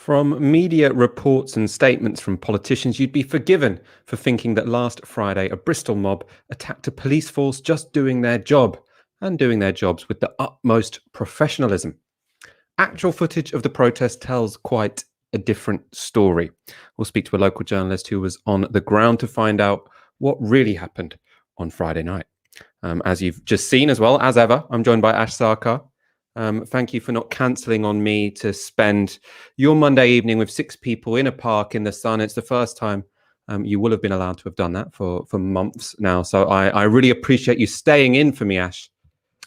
From media reports and statements from politicians, you'd be forgiven for thinking that last Friday a Bristol mob attacked a police force just doing their job and doing their jobs with the utmost professionalism. Actual footage of the protest tells quite a different story. We'll speak to a local journalist who was on the ground to find out what really happened on Friday night. As you've just seen as well, as ever, I'm joined by Ash Sarkar. Thank you for not cancelling on me to spend your Monday evening with 6 people in a park in the sun. It's the first time you will have been allowed to have done that for months now. So I really appreciate you staying in for me, Ash.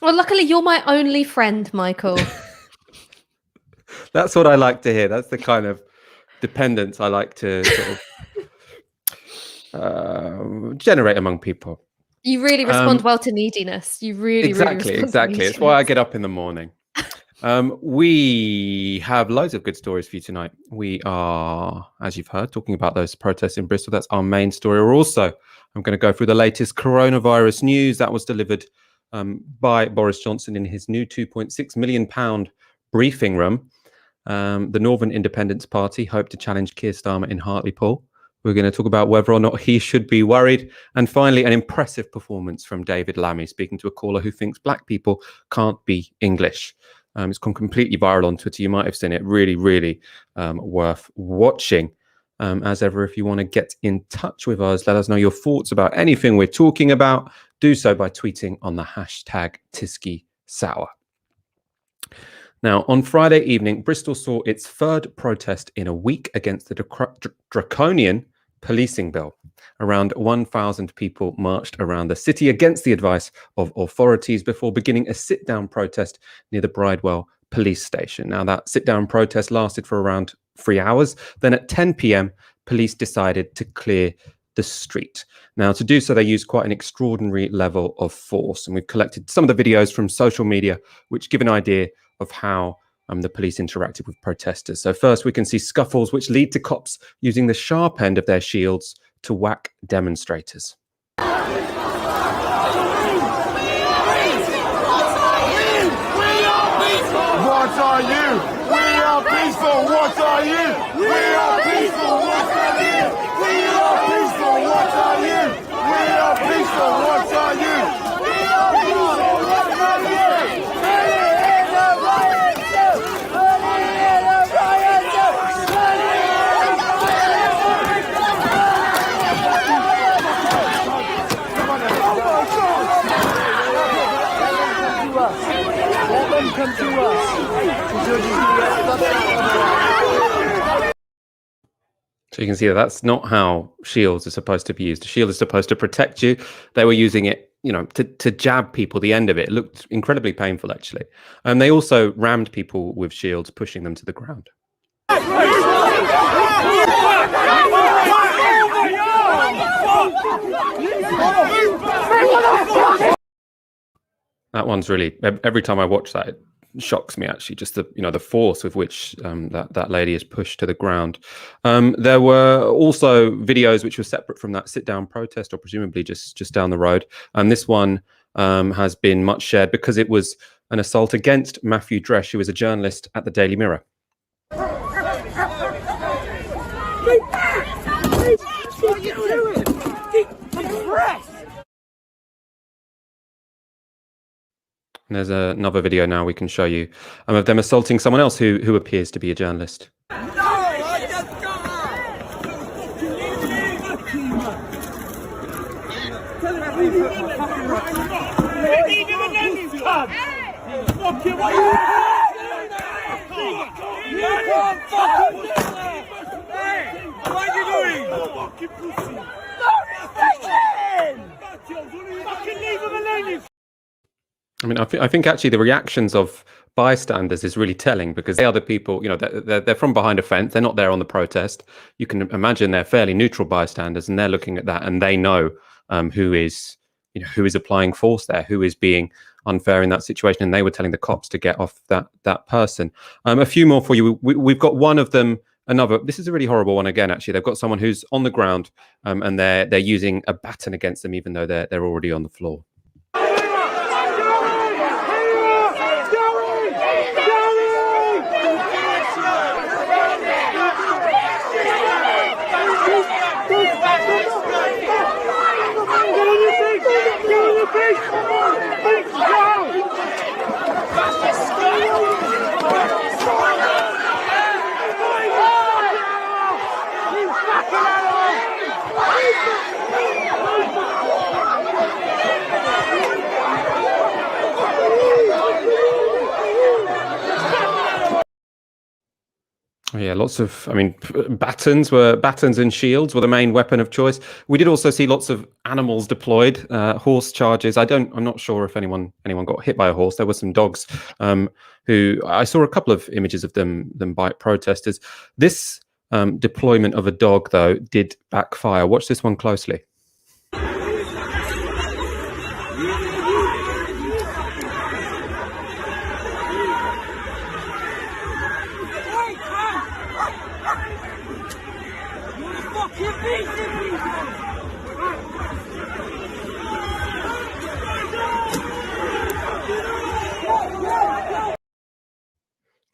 Well, luckily you're my only friend, Michael. That's what I like to hear. That's the kind of dependence I like to sort of generate among people. You really respond well to neediness. You really exactly. It's why I get up in the morning. We have loads of good stories for you tonight. We are, as you've heard, talking about those protests in Bristol. That's our main story. I'm going to go through the latest coronavirus news that was delivered by Boris Johnson in his new £2.6 million briefing room. The Northern Independence Party hope to challenge Keir Starmer in Hartlepool. We're going to talk about whether or not he should be worried. And finally, an impressive performance from David Lammy, speaking to a caller who thinks black people can't be English. It's gone completely viral on Twitter. You might have seen it. Really, really worth watching. As ever, if you want to get in touch with us, let us know your thoughts about anything we're talking about. Do so by tweeting on the hashtag TiskiSour. Now, on Friday evening, Bristol saw its third protest in a week against the draconian policing bill. Around 1,000 people marched around the city against the advice of authorities before beginning a sit-down protest near the Bridewell police station. Now, that sit-down protest lasted for around 3 hours. Then at 10 p.m., police decided to clear the street. Now, to do so, they used quite an extraordinary level of force. And we've collected some of the videos from social media, which give an idea of how the police interacted with protesters. So first, we can see scuffles which lead to cops using the sharp end of their shields to whack demonstrators. What are you? We are peaceful. What are you? We are peaceful. What are you? We are peaceful. What are you? We are peaceful. What are you? We are peaceful. What are you? Come to us. So you can see that that's not how shields are supposed to be used. A shield is supposed to protect you. They were using it, to jab people. The end of it looked incredibly painful, actually. And they also rammed people with shields, pushing them to the ground. That one's really, every time I watch that, it shocks me, actually, just the force with which that lady is pushed to the ground. There were also videos which were separate from that sit-down protest, or presumably just down the road. And this one has been much shared because it was an assault against Matthew Dresch, who is a journalist at the Daily Mirror. And there's another video now we can show you of them assaulting someone else who appears to be a journalist. I mean, I think actually the reactions of bystanders is really telling, because they are the people, they're from behind a fence. They're not there on the protest. You can imagine they're fairly neutral bystanders, and they're looking at that, and they know who is applying force there, who is being unfair in that situation. And they were telling the cops to get off that person. A few more for you. We've got one of them. Another. This is a really horrible one again. Actually, they've got someone who's on the ground, and they're using a baton against them, even though they're already on the floor. Yeah, lots of, I mean, batons and shields were the main weapon of choice. We did also see lots of animals deployed, horse charges. I'm not sure if anyone got hit by a horse. There were some dogs who I saw a couple of images of them bite protesters. This deployment of a dog, though, did backfire. Watch this one closely.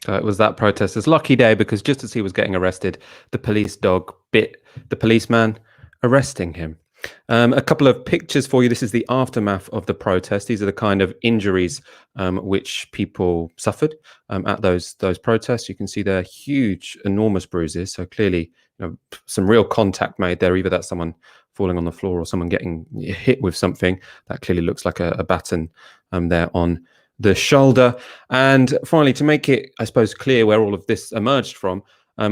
It was that protester's lucky day, because just as he was getting arrested, the police dog bit the policeman, arresting him. A couple of pictures for you. This is the aftermath of the protest. These are the kind of injuries which people suffered at those protests. You can see they're huge, enormous bruises. So clearly, some real contact made there. Either that's someone falling on the floor or someone getting hit with something. That clearly looks like a baton there on the shoulder. And finally, to make it, I suppose, clear where all of this emerged from,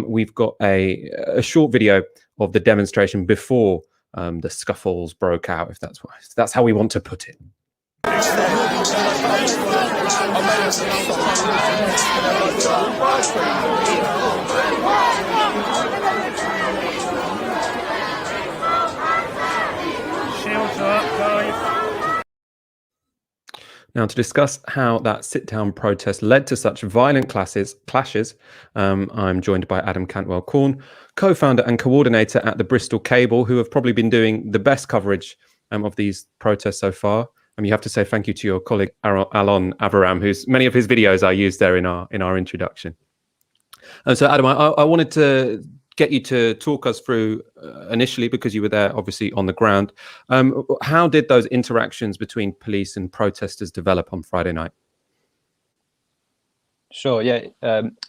we've got a short video of the demonstration before the scuffles broke out, if that's how we want to put it. Shields up, guys. Now, to discuss how that sit-down protest led to such violent clashes, I'm joined by Adam Cantwell-Corn, co-founder and coordinator at the Bristol Cable, who have probably been doing the best coverage of these protests so far. You have to say thank you to your colleague Alon Avaram, whose many of his videos I used there in our introduction. And so, Adam, I wanted to get you to talk us through initially, because you were there obviously on the ground. How did those interactions between police and protesters develop on Friday night? Sure, yeah.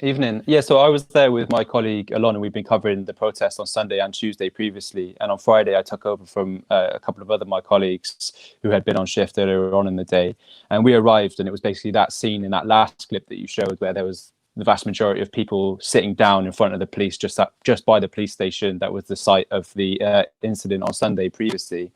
Evening. Yeah, so I was there with my colleague Alon, and we've been covering the protest on Sunday and Tuesday previously. And on Friday, I took over from a couple of other my colleagues who had been on shift earlier on in the day. And we arrived, and it was basically that scene in that last clip that you showed, where there was the vast majority of people sitting down in front of the police just by the police station. That was the site of the incident on Sunday previously.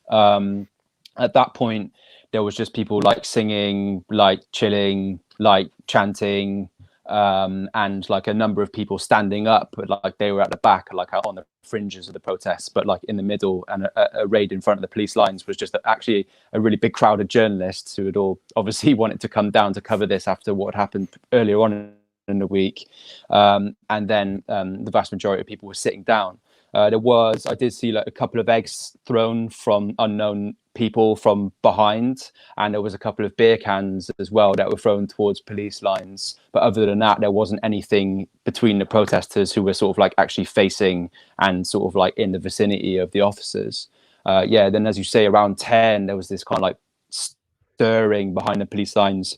At that point, there was just people like singing, like chilling, like chanting, and like a number of people standing up, but like they were at the back, like on the fringes of the protests, but like in the middle, and arrayed in front of the police lines was just actually a really big crowd of journalists who had all obviously wanted to come down to cover this after what happened earlier on in the week. And then the vast majority of people were sitting down. I did see like a couple of eggs thrown from unknown people from behind, and there was a couple of beer cans as well that were thrown towards police lines. But other than that, there wasn't anything between the protesters who were sort of like actually facing and sort of like in the vicinity of the officers. Then as you say, around 10, there was this kind of like stirring behind the police lines.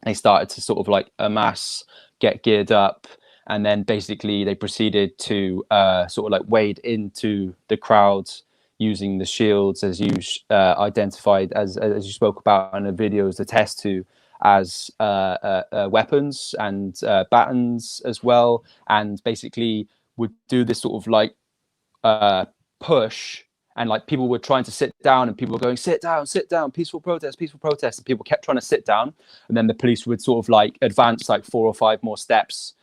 They started to sort of like amass, get geared up, and then basically they proceeded to sort of like wade into the crowd using the shields, as you identified, as you spoke about in the videos, the test to, as weapons and batons as well, and basically would do this sort of like push. And like people were trying to sit down, and people were going, sit down, peaceful protest. And people kept trying to sit down. And then the police would sort of like advance like 4 or 5 more steps,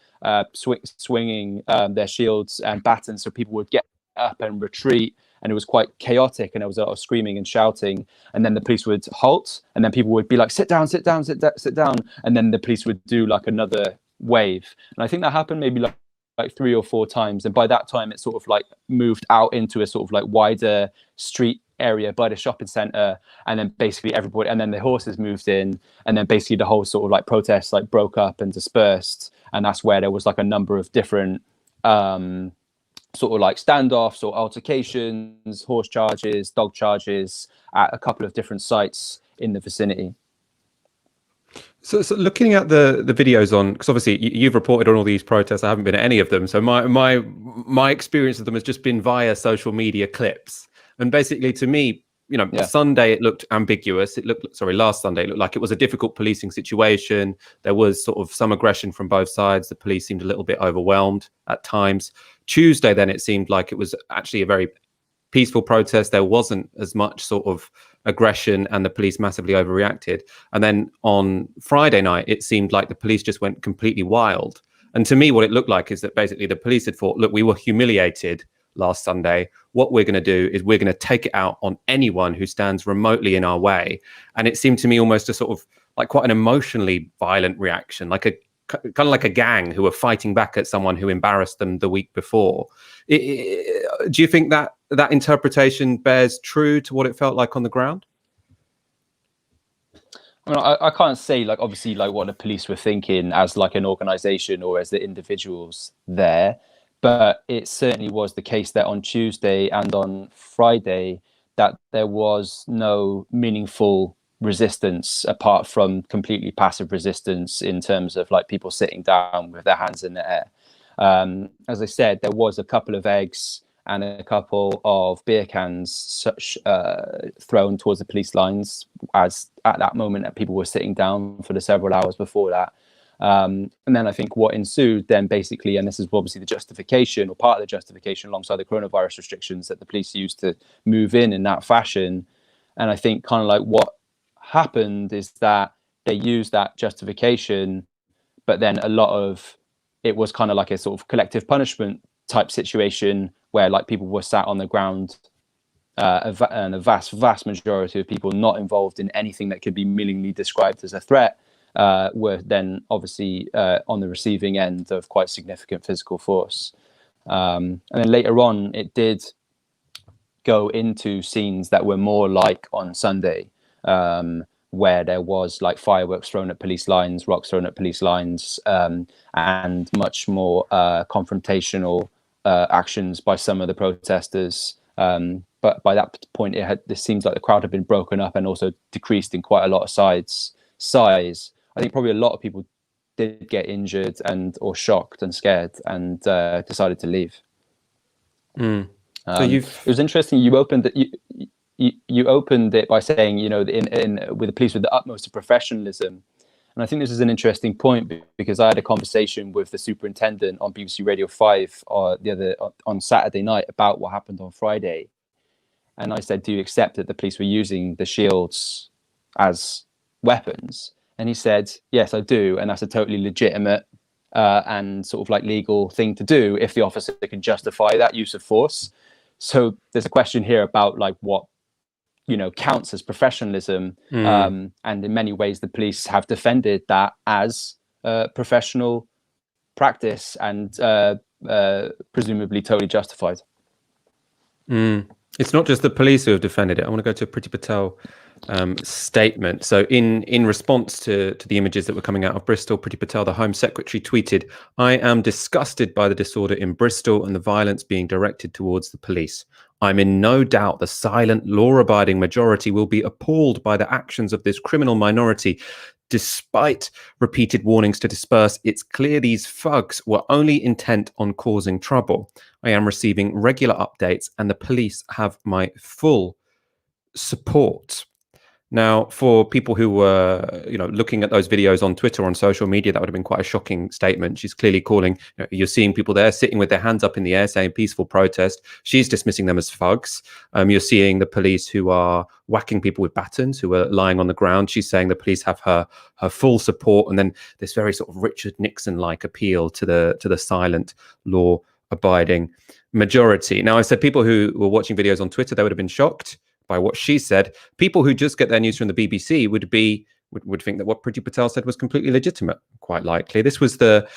swinging their shields and batons. So people would get up and retreat. And it was quite chaotic. And there was a lot of screaming and shouting. And then the police would halt. And then people would be like, sit down. And then the police would do like another wave. And I think that happened maybe like 3 or 4 times, and by that time it sort of like moved out into a sort of like wider street area by the shopping center, and then basically everybody, and then the horses moved in, and then basically the whole sort of like protest like broke up and dispersed. And that's where there was like a number of different sort of like standoffs or altercations, horse charges, dog charges at a couple of different sites in the vicinity. So looking at the videos on, because obviously you've reported on all these protests, I haven't been at any of them. So my experience of them has just been via social media clips. And basically, to me, Sunday it looked ambiguous. Last Sunday it looked like it was a difficult policing situation. There was sort of some aggression from both sides. The police seemed a little bit overwhelmed at times. Tuesday, then it seemed like it was actually a very peaceful protest. There wasn't as much sort of aggression and the police massively overreacted. And then on Friday night, it seemed like the police just went completely wild. And to me, what it looked like is that basically the police had thought, look, we were humiliated last Sunday. What we're going to do is we're going to take it out on anyone who stands remotely in our way. And it seemed to me almost a sort of like quite an emotionally violent reaction, like a kind of like a gang who were fighting back at someone who embarrassed them the week before. Do you think that that interpretation bears true to what it felt like on the ground? I mean, I can't say like obviously like what the police were thinking as like an organization or as the individuals there, but it certainly was the case that on Tuesday and on Friday that there was no meaningful resistance apart from completely passive resistance in terms of like people sitting down with their hands in the air. As I said, there was a couple of eggs and a couple of beer cans thrown towards the police lines as at that moment that people were sitting down for the several hours before that. And then I think what ensued then basically, and this is obviously the justification or part of the justification alongside the coronavirus restrictions that the police used to move in that fashion. And I think kind of like what happened is that they used that justification, but then a lot of it was kind of like a sort of collective punishment type situation where like people were sat on the ground and a vast majority of people not involved in anything that could be meaningfully described as a threat were then obviously on the receiving end of quite significant physical force. And then later on, it did go into scenes that were more like on Sunday, where there was like fireworks thrown at police lines, rocks thrown at police lines, and much more confrontational actions by some of the protesters. But by that point, this seems like the crowd had been broken up and also decreased in quite a lot of size. I think probably a lot of people did get injured and or shocked and scared and decided to leave. So it was interesting. You opened it. You opened it by saying, you know, with the police with the utmost of professionalism, and I think this is an interesting point because I had a conversation with the superintendent on BBC Radio 5 on Saturday night about what happened on Friday, and I said, "Do you accept that the police were using the shields as weapons?" And he said, "Yes, I do, and that's a totally legitimate and sort of like legal thing to do if the officer can justify that use of force." So there's a question here about like what, you know, counts as professionalism, and in many ways the police have defended that as professional practice and presumably totally justified. It's not just the police who have defended it. I want to go to a Priti Patel statement. So in response to the images that were coming out of Bristol, Priti Patel, the Home Secretary, tweeted, "I am disgusted by the disorder in Bristol and the violence being directed towards the police. I'm in no doubt the silent, law-abiding majority will be appalled by the actions of this criminal minority. Despite repeated warnings to disperse, it's clear these thugs were only intent on causing trouble. I am receiving regular updates and the police have my full support." Now, for people who were, you know, looking at those videos on Twitter, on social media, that would have been quite a shocking statement. She's clearly calling, you know, you're seeing people there sitting with their hands up in the air saying peaceful protest. She's dismissing them as thugs. You're seeing the police who are whacking people with batons, who are lying on the ground. She's saying the police have her full support. And then this very sort of Richard Nixon-like appeal to the silent, law-abiding majority. Now, I said people who were watching videos on Twitter, they would have been shocked by what she said. People who just get their news from the BBC would think that what Priti Patel said was completely legitimate, quite likely. This was the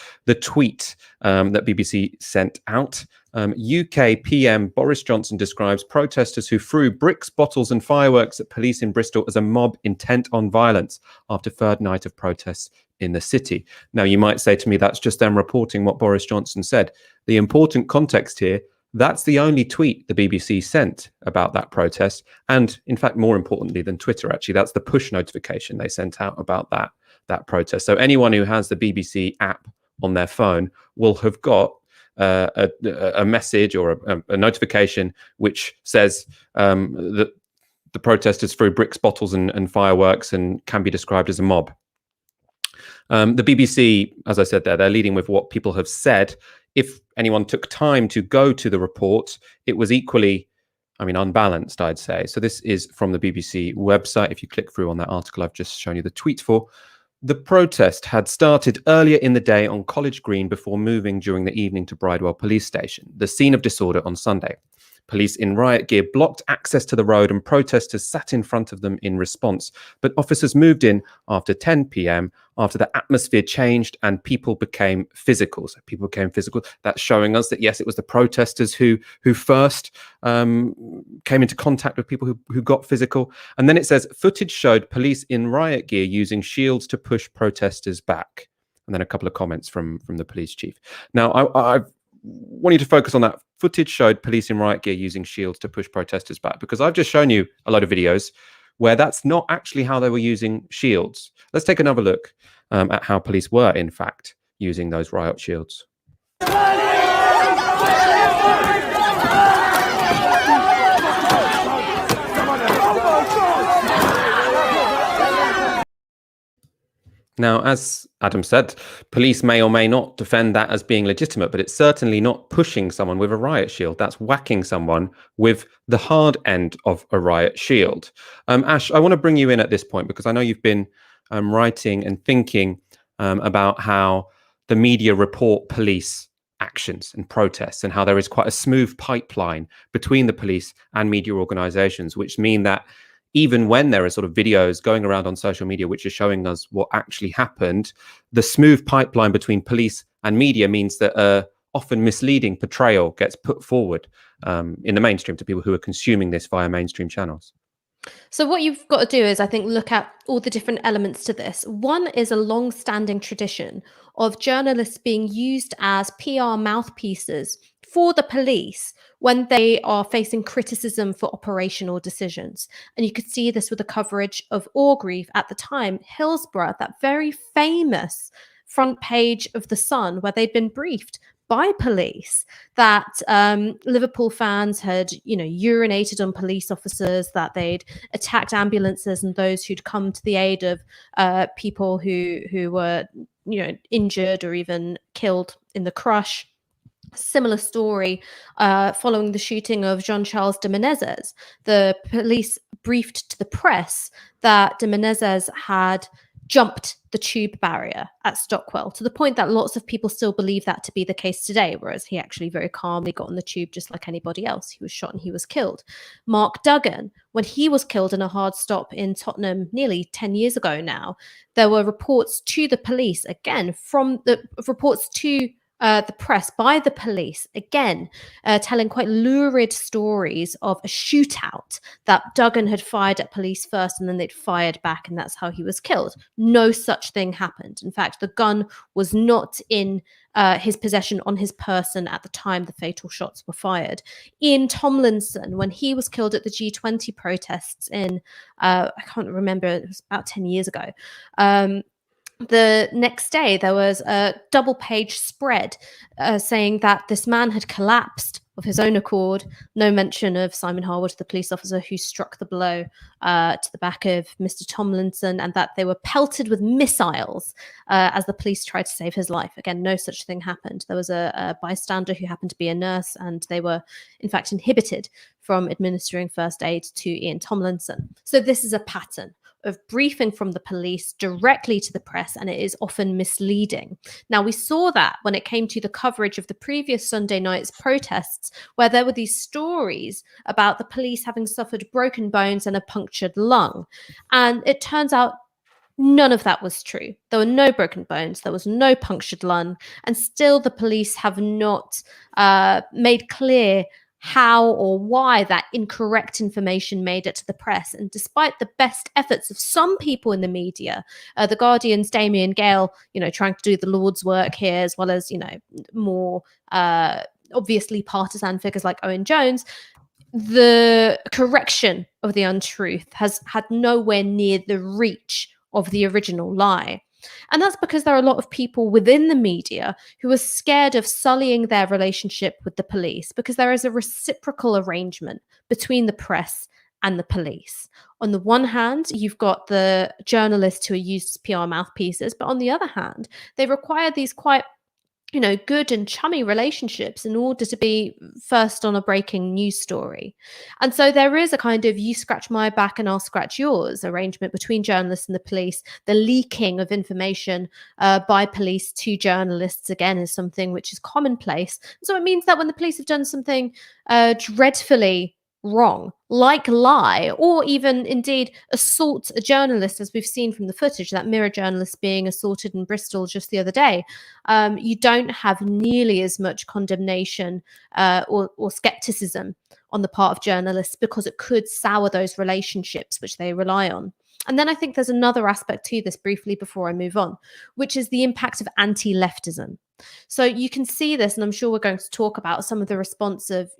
tweet that BBC sent out. UK PM Boris Johnson describes protesters who threw bricks, bottles and fireworks at police in Bristol as a mob intent on violence after third night of protests in the city. Now, you might say to me, that's just them reporting what Boris Johnson said. The important context here, that's the only tweet the BBC sent about that protest. And in fact, more importantly than Twitter, actually, that's the push notification they sent out about that protest. So anyone who has the BBC app on their phone will have got a message or a notification which says that the protesters threw bricks, bottles and fireworks and can be described as a mob. The BBC, as I said there, they're leading with what people have said. If anyone took time to go to the report, it was equally, unbalanced, I'd say. So this is from the BBC website. If you click through on that article I've just shown you the tweet for, the protest had started earlier in the day on College Green before moving during the evening to Bridewell Police Station, the scene of disorder on Sunday. Police in riot gear blocked access to the road and protesters sat in front of them in response. But officers moved in after 10 p.m, after the atmosphere changed and people became physical. So people became physical. That's showing us that, yes, it was the protesters who first came into contact with people who got physical. And then it says, footage showed police in riot gear using shields to push protesters back. And then a couple of comments from the police chief. Now, I want you to focus on that. Footage showed police in riot gear using shields to push protesters back, because I've just shown you a load of videos where that's not actually how they were using shields. Let's take another look at how police were, in fact, using those riot shields. Now, as Adam said, police may or may not defend that as being legitimate, but it's certainly not pushing someone with a riot shield. That's whacking someone with the hard end of a riot shield. Ash, I want to bring you in at this point because I know you've been writing and thinking about how the media report police actions and protests and how there is quite a smooth pipeline between the police and media organizations, which mean that even when there are sort of videos going around on social media which are showing us what actually happened, the smooth pipeline between police and media means that often misleading portrayal gets put forward in the mainstream to people who are consuming this via mainstream channels. So what you've got to do is, I think, look at all the different elements to this. One is a long-standing tradition of journalists being used as PR mouthpieces for the police when they are facing criticism for operational decisions. And you could see this with the coverage of Orgreave at the time, Hillsborough, that very famous front page of The Sun, where they'd been briefed by police that Liverpool fans had, urinated on police officers, that they'd attacked ambulances and those who'd come to the aid of people who were, injured or even killed in the crush. Similar story following the shooting of Jean-Charles de Menezes. The police briefed to the press that de Menezes had jumped the tube barrier at Stockwell, to the point that lots of people still believe that to be the case today, whereas he actually very calmly got on the tube just like anybody else. He was shot and he was killed. Mark Duggan, when he was killed in a hard stop in Tottenham nearly 10 years ago now, there were reports to the police, again, from the reports to the press by the police, again, telling quite lurid stories of a shootout that Duggan had fired at police first and then they'd fired back, and that's how he was killed. No such thing happened. In fact, the gun was not in his possession on his person at the time the fatal shots were fired. Ian Tomlinson, when he was killed at the G20 protests in, I can't remember, it was about 10 years ago, the next day, there was a double-page spread saying that this man had collapsed of his own accord. No mention of Simon Harwood, the police officer who struck the blow to the back of Mr. Tomlinson, and that they were pelted with missiles as the police tried to save his life. Again, no such thing happened. There was a bystander who happened to be a nurse, and they were, in fact, inhibited from administering first aid to Ian Tomlinson. So this is a pattern of briefing from the police directly to the press, and it is often misleading. Now, we saw that when it came to the coverage of the previous Sunday night's protests, where there were these stories about the police having suffered broken bones and a punctured lung. And it turns out none of that was true. There were no broken bones, there was no punctured lung, and still the police have not made clear how or why that incorrect information made it to the press. And despite the best efforts of some people in the media, the Guardian's Damien Gale, trying to do the Lord's work here, as well as, more obviously partisan figures like Owen Jones, the correction of the untruth has had nowhere near the reach of the original lie. And that's because there are a lot of people within the media who are scared of sullying their relationship with the police, because there is a reciprocal arrangement between the press and the police. On the one hand, you've got the journalists who are used as PR mouthpieces, but on the other hand, they require these quite good and chummy relationships in order to be first on a breaking news story. And so there is a kind of you scratch my back and I'll scratch yours arrangement between journalists and the police. The leaking of information by police to journalists, again, is something which is commonplace. So it means that when the police have done something dreadfully wrong, like lie, or even indeed assault a journalist, as we've seen from the footage, that Mirror journalist being assaulted in Bristol just the other day, you don't have nearly as much condemnation or skepticism on the part of journalists, because it could sour those relationships which they rely on. And then I think there's another aspect to this, briefly before I move on, which is the impact of anti-leftism. So you can see this, and I'm sure we're going to talk about some of the response of,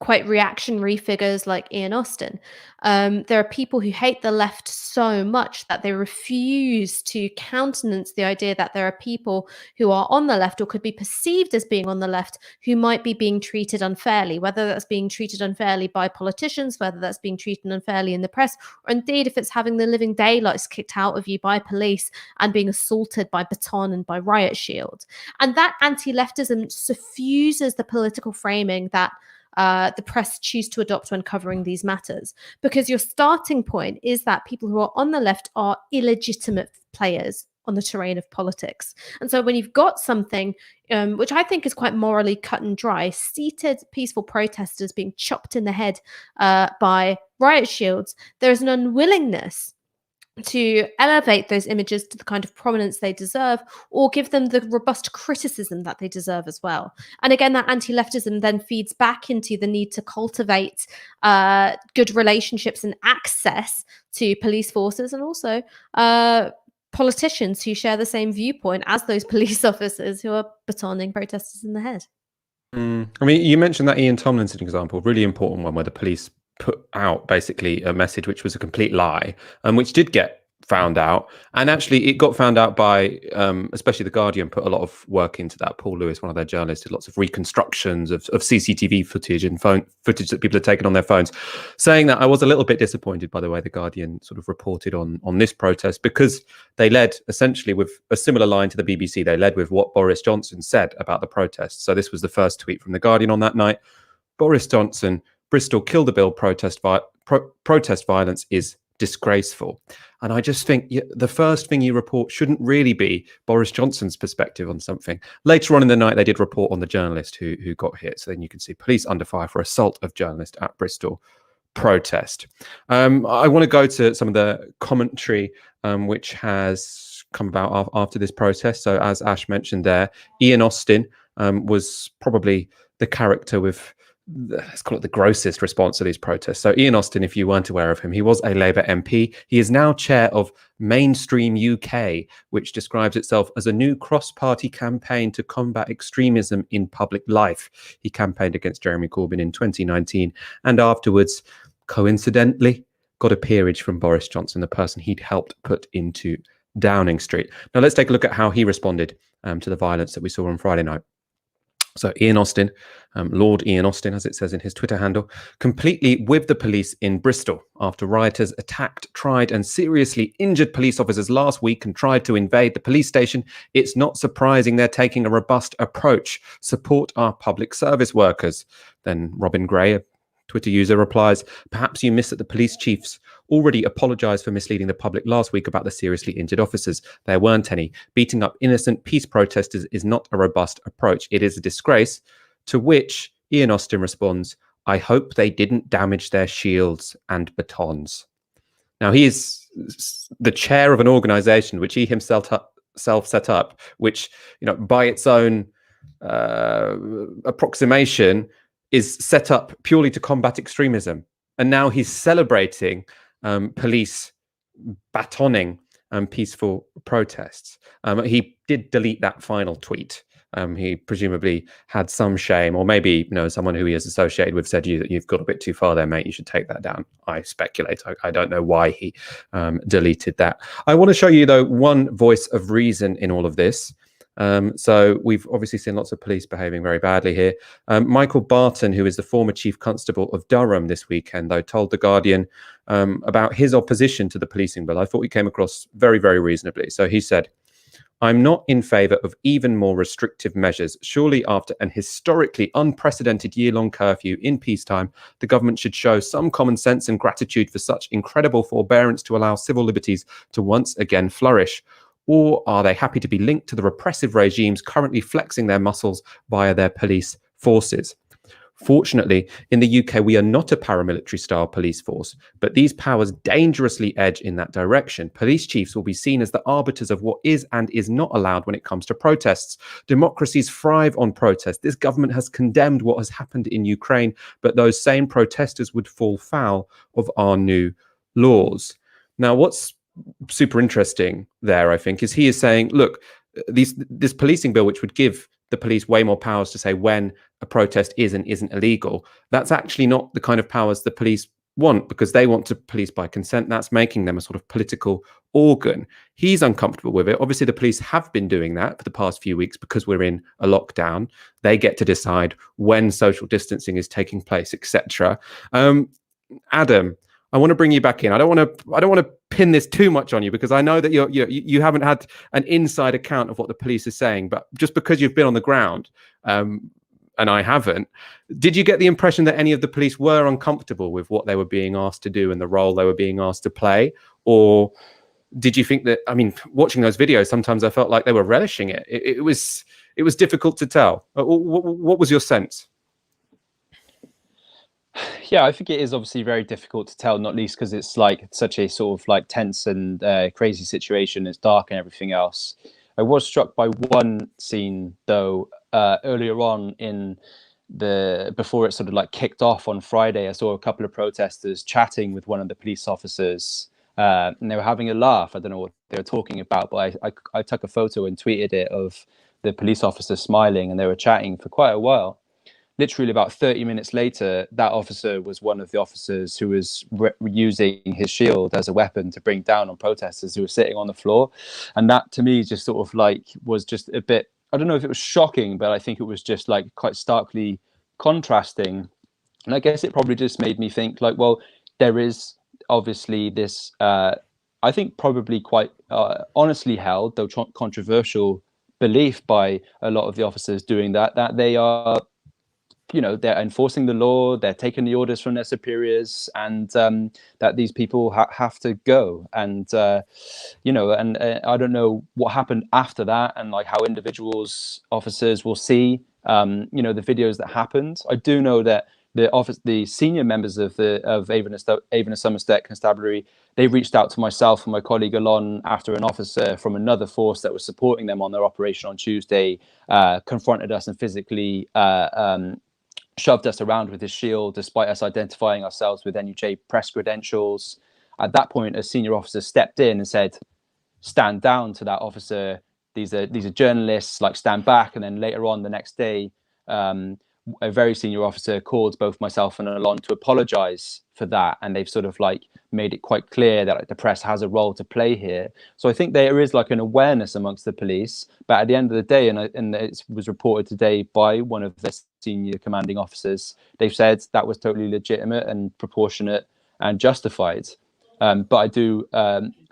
quite reactionary figures like Ian Austin. There are people who hate the left so much that they refuse to countenance the idea that there are people who are on the left or could be perceived as being on the left who might be being treated unfairly, whether that's being treated unfairly by politicians, whether that's being treated unfairly in the press, or indeed if it's having the living daylights kicked out of you by police and being assaulted by baton and by riot shield. And that anti-leftism suffuses the political framing that the press choose to adopt when covering these matters, because your starting point is that people who are on the left are illegitimate players on the terrain of politics. And so when you've got something which I think is quite morally cut and dry, seated peaceful protesters being chopped in the head by riot shields, there's an unwillingness to elevate those images to the kind of prominence they deserve, or give them the robust criticism that they deserve as well. And again, that anti-leftism then feeds back into the need to cultivate good relationships and access to police forces, and also politicians who share the same viewpoint as those police officers who are batoning protesters in the head. I mean, you mentioned that Ian Tomlinson example, really important one, where the police put out basically a message which was a complete lie, and which did get found out. And actually it got found out by especially The Guardian put a lot of work into that. Paul Lewis, one of their journalists, did lots of reconstructions of CCTV footage and phone footage that people had taken on their phones, saying that I was a little bit disappointed by the way The Guardian sort of reported on this protest, because they led essentially with a similar line to the BBC. They led with what Boris Johnson said about the protest. So this was the first tweet from The Guardian on that night. Boris Johnson: Bristol kill the bill, protest violence is disgraceful. And I just think the first thing you report shouldn't really be Boris Johnson's perspective on something. Later on in the night, they did report on the journalist who got hit. So then you can see police under fire for assault of journalist at Bristol protest. I want to go to some of the commentary which has come about after this protest. So as Ash mentioned there, Ian Austin was probably the character with, let's call it, the grossest response to these protests. So Ian Austin, if you weren't aware of him, he was a Labour MP. He is now chair of Mainstream UK, which describes itself as a new cross-party campaign to combat extremism in public life. He campaigned against Jeremy Corbyn in 2019 and afterwards, coincidentally, got a peerage from Boris Johnson, the person he'd helped put into Downing Street. Now let's take a look at how he responded to the violence that we saw on Friday night. So Ian Austin, Lord Ian Austin, as it says in his Twitter handle, completely with the police in Bristol after rioters attacked, tried and seriously injured police officers last week and tried to invade the police station. It's not surprising they're taking a robust approach. Support our public service workers. Then Robin Gray, a Twitter user, replies, perhaps you missed that the police chiefs already apologised for misleading the public last week about the seriously injured officers. There weren't any. Beating up innocent peace protesters is not a robust approach. It is a disgrace. To which Ian Austin responds, I hope they didn't damage their shields and batons. Now, he is the chair of an organisation which he himself set up, which, by its own approximation, is set up purely to combat extremism. And now he's celebrating police batoning peaceful protests. He did delete that final tweet. He presumably had some shame, or maybe someone who he is associated with said, you've got a bit too far there, mate. You should take that down. I speculate. I don't know why he deleted that. I want to show you, though, one voice of reason in all of this. So we've obviously seen lots of police behaving very badly here. Michael Barton, who is the former Chief Constable of Durham this weekend, though, told The Guardian about his opposition to the policing bill. I thought he came across very, very reasonably. So he said, "I'm not in favour of even more restrictive measures. Surely after an historically unprecedented year-long curfew in peacetime, the government should show some common sense and gratitude for such incredible forbearance to allow civil liberties to once again flourish. Or are they happy to be linked to the repressive regimes currently flexing their muscles via their police forces?" Fortunately, in the UK, we are not a paramilitary-style police force, but these powers dangerously edge in that direction. Police chiefs will be seen as the arbiters of what is and is not allowed when it comes to protests. Democracies thrive on protest. This government has condemned what has happened in Ukraine, but those same protesters would fall foul of our new laws. Now, what's super interesting there, I think, is he is saying, look, this policing bill, which would give the police way more powers to say when a protest is and isn't illegal, that's actually not the kind of powers the police want, because they want to police by consent. That's making them a sort of political organ. He's uncomfortable with it. Obviously, the police have been doing that for the past few weeks because we're in a lockdown. They get to decide when social distancing is taking place, etc. Adam, I want to bring you back in. I don't want to pin this too much on you, because I know that you haven't had an inside account of what the police are saying, but just because you've been on the ground, and I haven't, did you get the impression that any of the police were uncomfortable with what they were being asked to do and the role they were being asked to play? Or did you think that, I mean, watching those videos, sometimes I felt like they were relishing it. It was difficult to tell. What was your sense? Yeah, I think it is obviously very difficult to tell, not least because it's like such a sort of like tense and crazy situation. It's dark and everything else. I was struck by one scene though, earlier on before it sort of like kicked off on Friday. I saw a couple of protesters chatting with one of the police officers, and they were having a laugh. I don't know what they were talking about, but I took a photo and tweeted it of the police officer smiling, and they were chatting for quite a while. Literally about 30 minutes later, that officer was one of the officers who was using his shield as a weapon to bring down on protesters who were sitting on the floor. And that to me just sort of like was just a bit, I don't know if it was shocking, but I think it was just like quite starkly contrasting. And I guess it probably just made me think like, well, there is obviously this, I think probably quite honestly held, though controversial, belief by a lot of the officers doing that they are, you know, they're enforcing the law, they're taking the orders from their superiors, and that these people have to go. And, you know, and I don't know what happened after that and like how officers will see, you know, the videos that happened. I do know that the senior members of Avon Somerset Constabulary, they reached out to myself and my colleague Alon after an officer from another force that was supporting them on their operation on Tuesday confronted us and physically shoved us around with his shield, despite us identifying ourselves with NUJ press credentials. At that point, a senior officer stepped in and said, "Stand down" to that officer. These are journalists, like stand back. And then later on the next day, a very senior officer called both myself and Alon to apologize for that. And they've sort of like made it quite clear that like, the press has a role to play here. So I think there is like an awareness amongst the police, but at the end of the day, and it was reported today by one of the senior commanding officers, they've said that was totally legitimate and proportionate and justified. But I do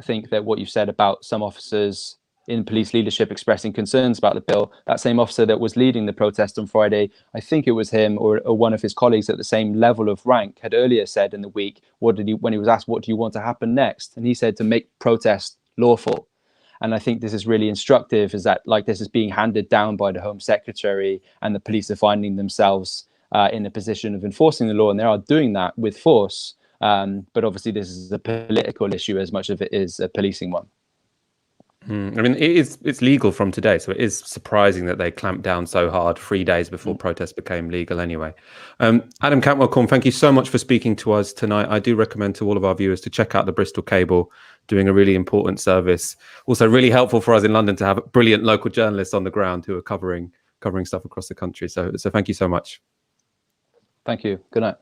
think that what you've said about some officers in police leadership expressing concerns about the bill, that same officer that was leading the protest on Friday, I think it was him or one of his colleagues at the same level of rank, had earlier said in the week, when he was asked, what do you want to happen next? And he said to make protest lawful. And I think this is really instructive, is that like this is being handed down by the Home Secretary, and the police are finding themselves in a position of enforcing the law, and they are doing that with force. But obviously this is a political issue as much as it is a policing one. I mean, it's legal from today, so it is surprising that they clamped down so hard 3 days before protests became legal anyway. Adam Cantwell-Corn, thank you so much for speaking to us tonight. I do recommend to all of our viewers to check out the Bristol Cable, doing a really important service. Also really helpful for us in London to have brilliant local journalists on the ground who are covering stuff across the country. So thank you so much. Thank you. Good night.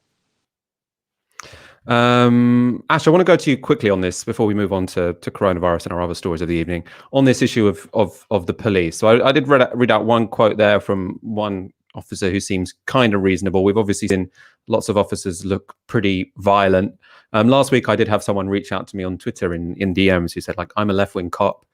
Ash, I want to go to you quickly on this before we move on to coronavirus and our other stories of the evening on this issue of the police. So I did read out one quote there from one officer who seems kind of reasonable. We've obviously seen lots of officers look pretty violent. Last week, I did have someone reach out to me on Twitter in DMs who said, like, I'm a left-wing cop.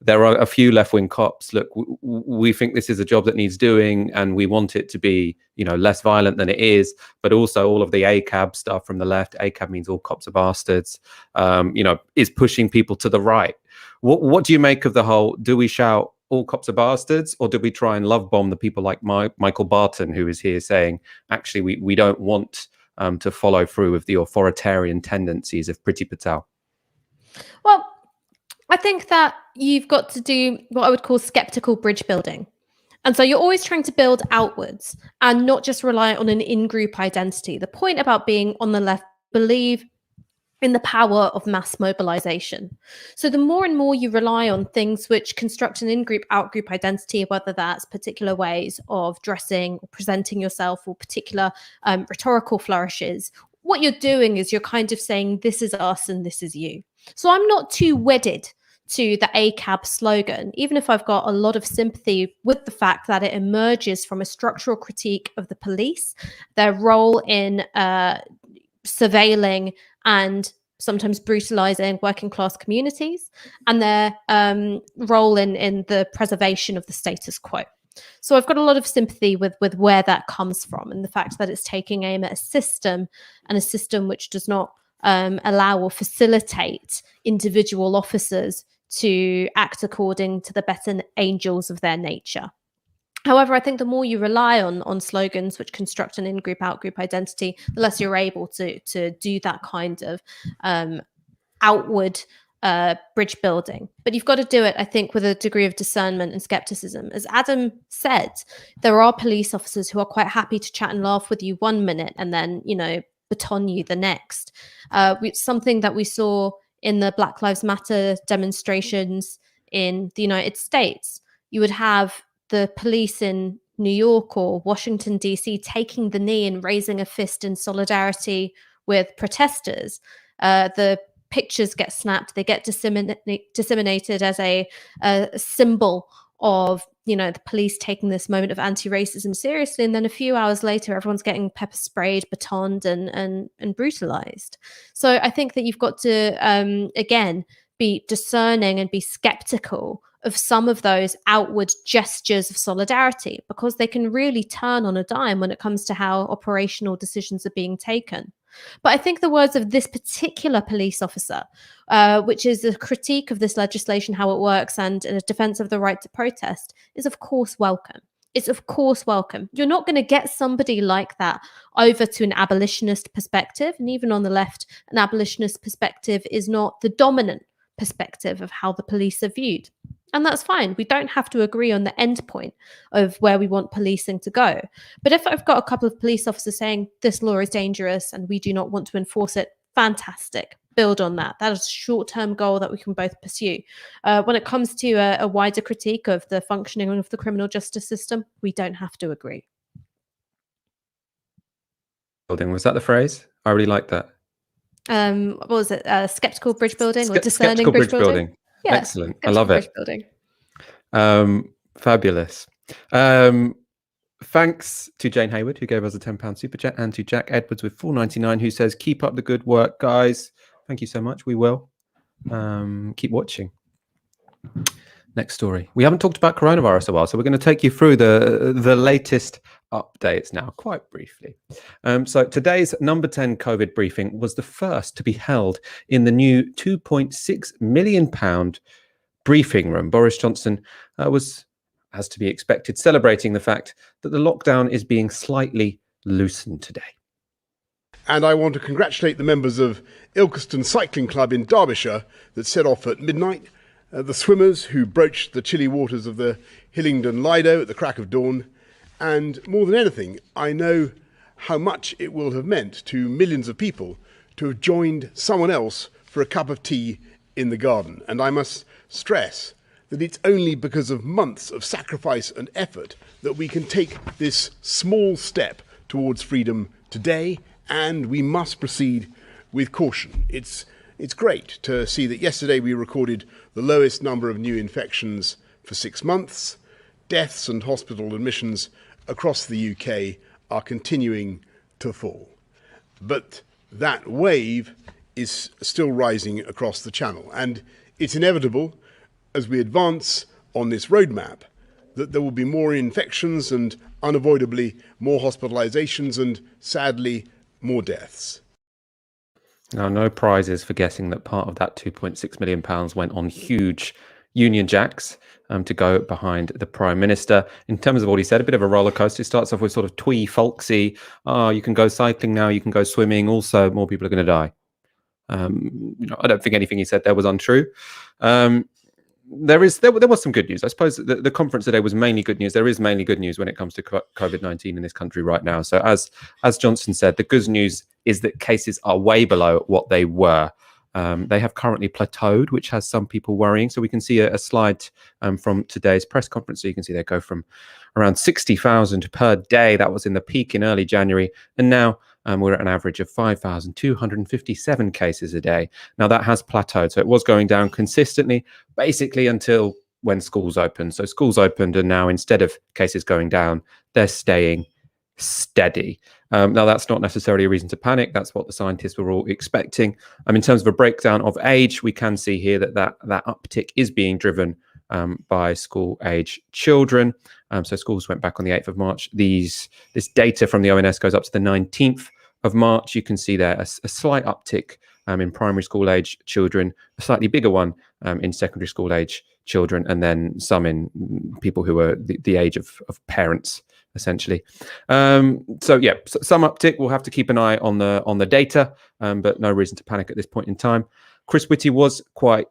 There are a few left-wing cops. Look, we think this is a job that needs doing, and we want it to be, less violent than it is. But also, all of the ACAB stuff from the left, ACAB means all cops are bastards, is pushing people to the right. What do you make of the whole? Do we shout all cops are bastards, or do we try and love bomb the people like Michael Barton, who is here saying, actually, we don't want to follow through with the authoritarian tendencies of Priti Patel? Well, I think that you've got to do what I would call skeptical bridge building. And so you're always trying to build outwards and not just rely on an in-group identity. The point about being on the left, believe in the power of mass mobilization. So the more and more you rely on things which construct an in-group, out-group identity, whether that's particular ways of dressing or presenting yourself or particular rhetorical flourishes, what you're doing is you're kind of saying, this is us and this is you. So I'm not too wedded to the ACAB slogan, even if I've got a lot of sympathy with the fact that it emerges from a structural critique of the police, their role in surveilling and sometimes brutalizing working class communities, and their role in the preservation of the status quo. So I've got a lot of sympathy with where that comes from, and the fact that it's taking aim at a system, and a system which does not allow or facilitate individual officers to act according to the better angels of their nature. However, I think the more you rely on slogans which construct an in-group, out-group identity, the less you're able to do that kind of outward bridge building. But you've got to do it, I think, with a degree of discernment and skepticism. As Adam said, there are police officers who are quite happy to chat and laugh with you 1 minute and then, baton you the next. Something that we saw in the Black Lives Matter demonstrations in the United States. You would have the police in New York or Washington, D.C. taking the knee and raising a fist in solidarity with protesters. The pictures get snapped, they get disseminated as a symbol of, the police taking this moment of anti-racism seriously. And then a few hours later, everyone's getting pepper sprayed, batoned and brutalized. So I think that you've got to, again, be discerning and be skeptical of some of those outward gestures of solidarity, because they can really turn on a dime when it comes to how operational decisions are being taken. But I think the words of this particular police officer, which is a critique of this legislation, how it works, and a defense of the right to protest, is of course welcome. It's of course welcome. You're not going to get somebody like that over to an abolitionist perspective. And even on the left, an abolitionist perspective is not the dominant perspective of how the police are viewed. And that's fine. We don't have to agree on the end point of where we want policing to go. But if I've got a couple of police officers saying this law is dangerous and we do not want to enforce it, fantastic. Build on that. That is a short-term goal that we can both pursue. When it comes to a wider critique of the functioning of the criminal justice system, we don't have to agree. Was that the phrase? I really like that. What was it? Skeptical bridge building or discerning bridge building? Yeah, excellent. I love it. Fabulous. Thanks to Jane Hayward, who gave us a £10 super chat, and to Jack Edwards with $4.99, who says, keep up the good work, guys. Thank you so much. We will. Keep watching. Next story. We haven't talked about coronavirus a while, so we're going to take you through the latest updates now, quite briefly. So today's number 10 COVID briefing was the first to be held in the new £2.6 million briefing room. Boris Johnson was, as to be expected, celebrating the fact that the lockdown is being slightly loosened today. And I want to congratulate the members of Ilkeston Cycling Club in Derbyshire that set off at midnight, the swimmers who broached the chilly waters of the Hillingdon Lido at the crack of dawn, and more than anything, I know how much it will have meant to millions of people to have joined someone else for a cup of tea in the garden. And I must stress that it's only because of months of sacrifice and effort that we can take this small step towards freedom today and we must proceed with caution. It's great to see that yesterday we recorded the lowest number of new infections for 6 months. Deaths and hospital admissions across the UK are continuing to fall. But that wave is still rising across the channel, and it's inevitable as we advance on this roadmap that there will be more infections and unavoidably more hospitalizations and sadly more deaths. Now, no prizes for guessing that part of that £2.6 million went on huge Union Jacks to go behind the Prime Minister. In terms of what he said, a bit of a roller coaster. It starts off with sort of twee, folksy, you can go cycling now, you can go swimming, also more people are going to die. I don't think anything he said there was untrue. There was some good news. I suppose the conference today was mainly good news. There is mainly good news when it comes to COVID-19 in this country right now. So as Johnson said, the good news is that cases are way below what they were. They have currently plateaued, which has some people worrying. So we can see a slide from today's press conference. So you can see they go from around 60,000 per day. That was in the peak in early January. And now we're at an average of 5,257 cases a day. Now that has plateaued. So it was going down consistently, basically until when schools opened. So schools opened, and now instead of cases going down, they're staying steady. Now that's not necessarily a reason to panic. That's what the scientists were all expecting. In terms of a breakdown of age, we can see here that uptick is being driven by school age children. So schools went back on the 8th of March. This data from the ONS goes up to the 19th of March. You can see there a slight uptick in primary school age children, a slightly bigger one in secondary school age children, and then some in people who are the age of parents, essentially. So yeah, some uptick. We'll have to keep an eye on the data, but no reason to panic at this point in time. Chris Whitty was quite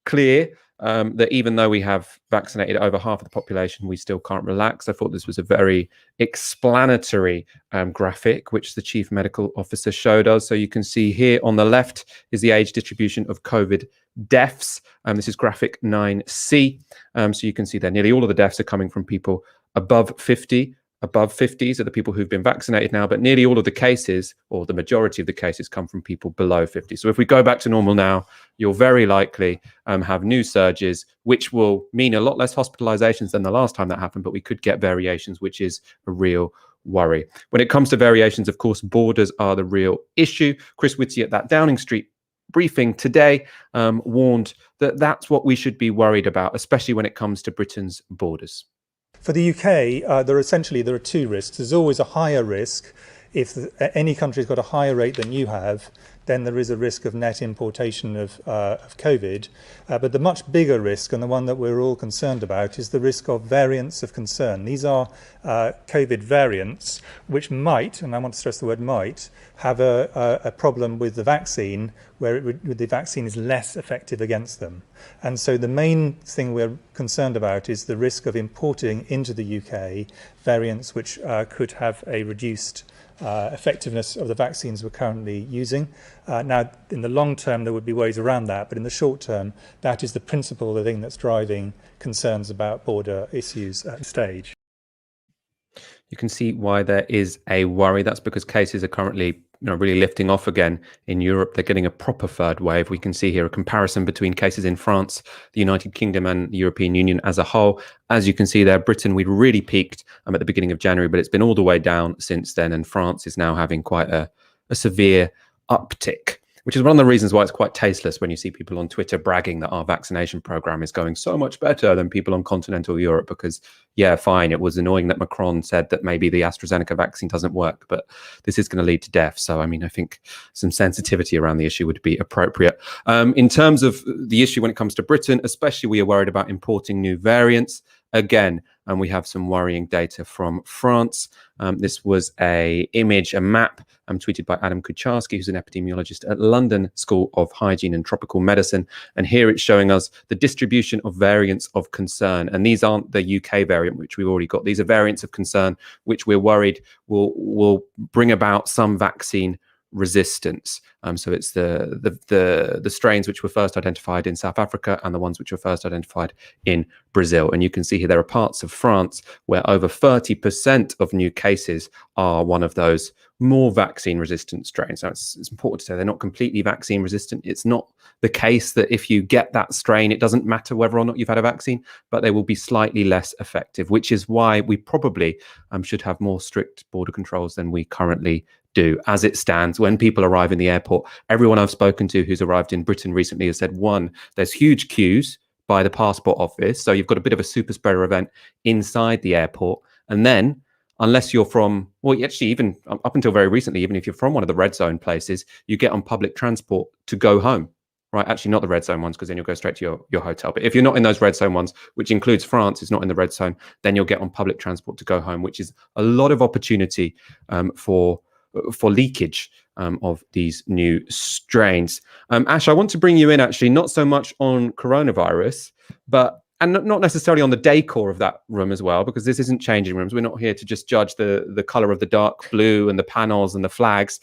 clear that even though we have vaccinated over half of the population, we still can't relax. I thought this was a very explanatory graphic, which the chief medical officer showed us. So you can see here on the left is the age distribution of COVID deaths. This is graphic 9C. So you can see there nearly all of the deaths are coming from people above 50. Above 50s are the people who've been vaccinated now, but nearly all of the cases, or the majority of the cases, come from people below 50. So if we go back to normal now, you'll very likely have new surges, which will mean a lot less hospitalizations than the last time that happened, but we could get variations, which is a real worry. When it comes to variations, of course, borders are the real issue. Chris Whitty at that Downing Street briefing today warned that that's what we should be worried about, especially when it comes to Britain's borders. For the UK, there are two risks. There's always a higher risk. If any country's got a higher rate than you have, then there is a risk of net importation of COVID. But the much bigger risk, and the one that we're all concerned about, is the risk of variants of concern. These are COVID variants which might, and I want to stress the word might, have a problem with the vaccine where the vaccine is less effective against them. And so the main thing we're concerned about is the risk of importing into the UK variants which could have a reduced effectiveness of the vaccines we're currently using. Now, in the long term, there would be ways around that, but in the short term, that is the principal thing that's driving concerns about border issues at this stage. You can see why there is a worry. That's because cases are currently really lifting off again in Europe. They're getting a proper third wave. We can see here a comparison between cases in France, the United Kingdom, and the European Union as a whole. As you can see there, Britain, we'd really peaked at the beginning of January, but it's been all the way down since then. And France is now having quite a severe uptick, which is one of the reasons why it's quite tasteless when you see people on Twitter bragging that our vaccination program is going so much better than people on continental Europe. Because, yeah, fine, it was annoying that Macron said that maybe the AstraZeneca vaccine doesn't work, but this is going to lead to death. So, I think some sensitivity around the issue would be appropriate. In terms of the issue when it comes to Britain, especially, we are worried about importing new variants. Again, and we have some worrying data from France. This was a map tweeted by Adam Cantwell-Corn, who's an epidemiologist at London School of Hygiene and Tropical Medicine. And here it's showing us the distribution of variants of concern. And these aren't the UK variant, which we've already got. These are variants of concern, which we're worried will bring about some vaccine resistance. So it's the strains which were first identified in South Africa and the ones which were first identified in Brazil. And you can see here there are parts of France where over 30% of new cases are one of those more vaccine resistant strains. Now it's important to say they're not completely vaccine resistant. It's not the case that if you get that strain, it doesn't matter whether or not you've had a vaccine, but they will be slightly less effective, which is why we probably should have more strict border controls than we currently do. As it stands, when people arrive in the airport, everyone I've spoken to who's arrived in Britain recently has said, one, there's huge queues by the passport office. So you've got a bit of a super spreader event inside the airport. And then unless you're from, well, actually, even up until very recently, even if you're from one of the red zone places, you get on public transport to go home, right? Actually, not the red zone ones, because then you'll go straight to your hotel. But if you're not in those red zone ones, which includes France, is not in the red zone, then you'll get on public transport to go home, which is a lot of opportunity for leakage of these new strains. Ash, I want to bring you in, actually, not so much on coronavirus, but and not necessarily on the decor of that room as well, because this isn't changing rooms. We're not here to just judge the color of the dark blue and the panels and the flags.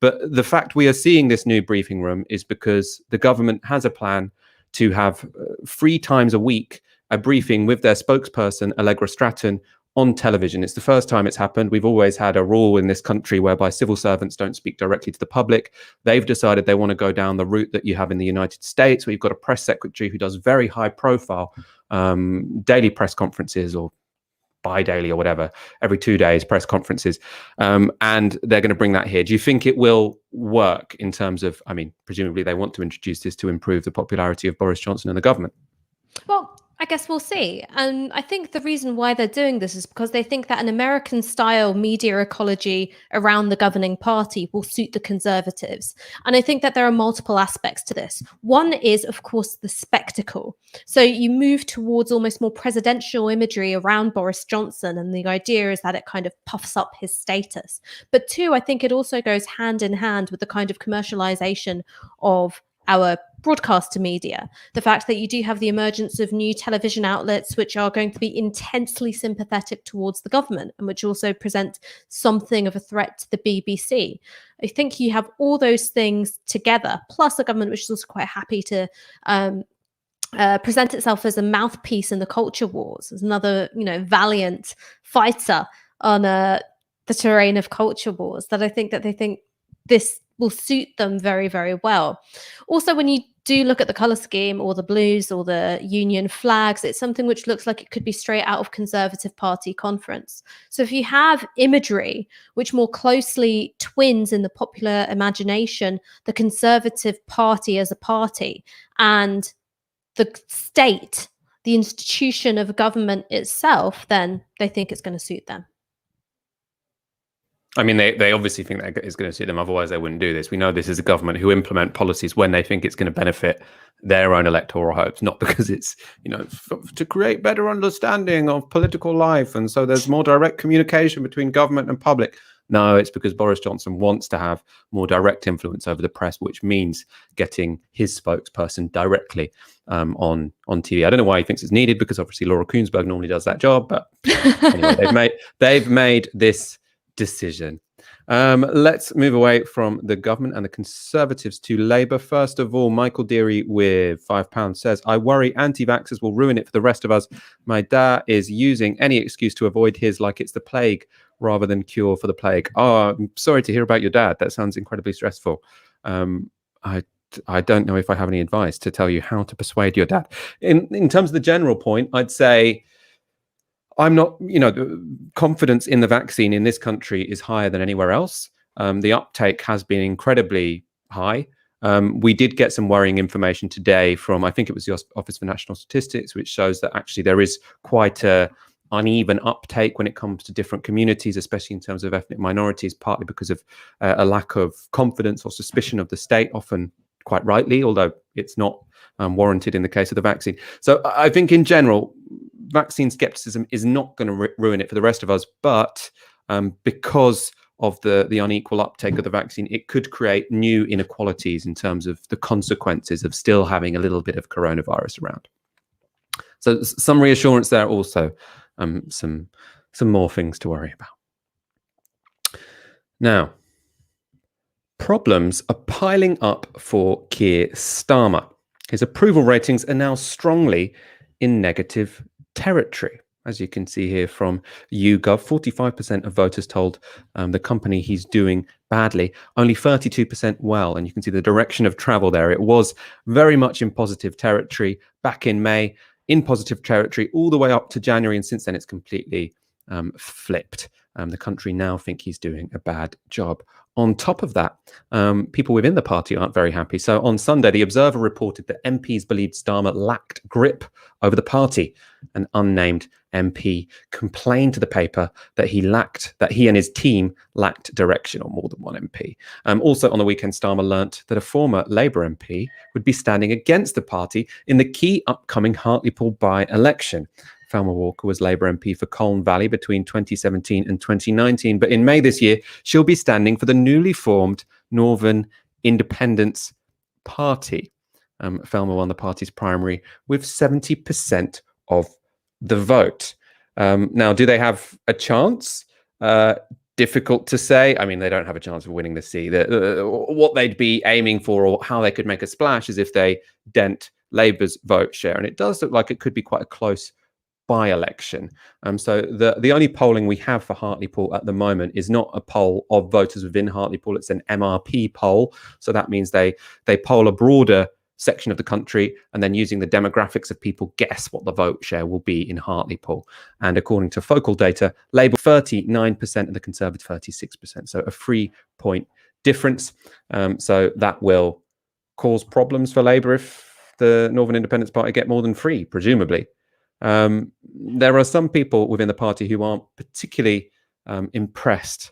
But the fact we are seeing this new briefing room is because the government has a plan to have 3 times a week a briefing with their spokesperson, Allegra Stratton, on television. It's the first time it's happened. We've always had a rule in this country whereby civil servants don't speak directly to the public. They've decided they want to go down the route that you have in the United States, where you've got a press secretary who does very high profile daily press conferences, or bi-daily or whatever, every 2 days press conferences. And they're going to bring that here. Do you think it will work in terms of, I mean, presumably they want to introduce this to improve the popularity of Boris Johnson and the government? Well, I guess we'll see. And I think the reason why they're doing this is because they think that an American-style media ecology around the governing party will suit the Conservatives. And I think that there are multiple aspects to this. One is, of course, the spectacle. So you move towards almost more presidential imagery around Boris Johnson, and the idea is that it kind of puffs up his status. But two, I think it also goes hand in hand with the kind of commercialization of our broadcaster media. The fact that you do have the emergence of new television outlets which are going to be intensely sympathetic towards the government, and which also present something of a threat to the BBC. I think you have all those things together, plus a government which is also quite happy to present itself as a mouthpiece in the culture wars, as another, valiant fighter on the terrain of culture wars, that I think that they think this will suit them very, very well. Also, when you do look at the colour scheme, or the blues, or the union flags, it's something which looks like it could be straight out of Conservative Party conference. So if you have imagery which more closely twins in the popular imagination the Conservative Party as a party, and the state, the institution of government itself, then they think it's going to suit them. I mean, they obviously think that it's going to suit them. Otherwise, they wouldn't do this. We know this is a government who implement policies when they think it's going to benefit their own electoral hopes, not because it's, to create better understanding of political life. And so there's more direct communication between government and public. No, it's because Boris Johnson wants to have more direct influence over the press, which means getting his spokesperson directly on TV. I don't know why he thinks it's needed, because obviously Laura Kuenssberg normally does that job. But anyway, they've made this decision. Let's move away from the government and the Conservatives to Labour. First of all, Michael Deary with £5 says, I worry anti-vaxxers will ruin it for the rest of us. My dad is using any excuse to avoid his, like it's the plague rather than cure for the plague. Oh, I'm sorry to hear about your dad. That sounds incredibly stressful. I don't know if I have any advice to tell you how to persuade your dad. In terms of the general point, I'd say I'm not, the confidence in the vaccine in this country is higher than anywhere else. The uptake has been incredibly high. We did get some worrying information today from, I think it was the Office for National Statistics, which shows that actually there is quite a uneven uptake when it comes to different communities, especially in terms of ethnic minorities, partly because of a lack of confidence or suspicion of the state, often quite rightly, although it's not warranted in the case of the vaccine. So I think in general, vaccine skepticism is not going to ruin it for the rest of us, but because of the unequal uptake of the vaccine, it could create new inequalities in terms of the consequences of still having a little bit of coronavirus around. So some reassurance there, also some more things to worry about. Now, problems are piling up for Keir Starmer. His approval ratings are now strongly in negative territory. As you can see here from YouGov, 45% of voters told the company he's doing badly, only 32% well. And you can see the direction of travel there. It was very much in positive territory back in May, in positive territory all the way up to January. And since then, it's completely flipped. The country now think he's doing a bad job. On top of that, people within the party aren't very happy. So on Sunday, The Observer reported that MPs believed Starmer lacked grip over the party. An unnamed MP complained to the paper that he and his team lacked direction, or more than one MP. Also on the weekend, Starmer learnt that a former Labour MP would be standing against the party in the key upcoming Hartlepool by-election. Thelma Walker was Labour MP for Colne Valley between 2017 and 2019. But in May this year, she'll be standing for the newly formed Northern Independence Party. Thelma won the party's primary with 70% of the vote. Now, do they have a chance? Difficult to say. I mean, they don't have a chance of winning the seat. What they'd be aiming for, or how they could make a splash, is if they dent Labour's vote share. And it does look like it could be quite a close by-election. So the only polling we have for Hartlepool at the moment is not a poll of voters within Hartlepool. It's an MRP poll. So that means they poll a broader section of the country, and then using the demographics of people, guess what the vote share will be in Hartlepool. And according to Focal data, Labour 39% and the Conservative 36%. So a 3-point difference. So that will cause problems for Labour if the Northern Independence Party get more than 3, presumably. There are some people within the party who aren't particularly impressed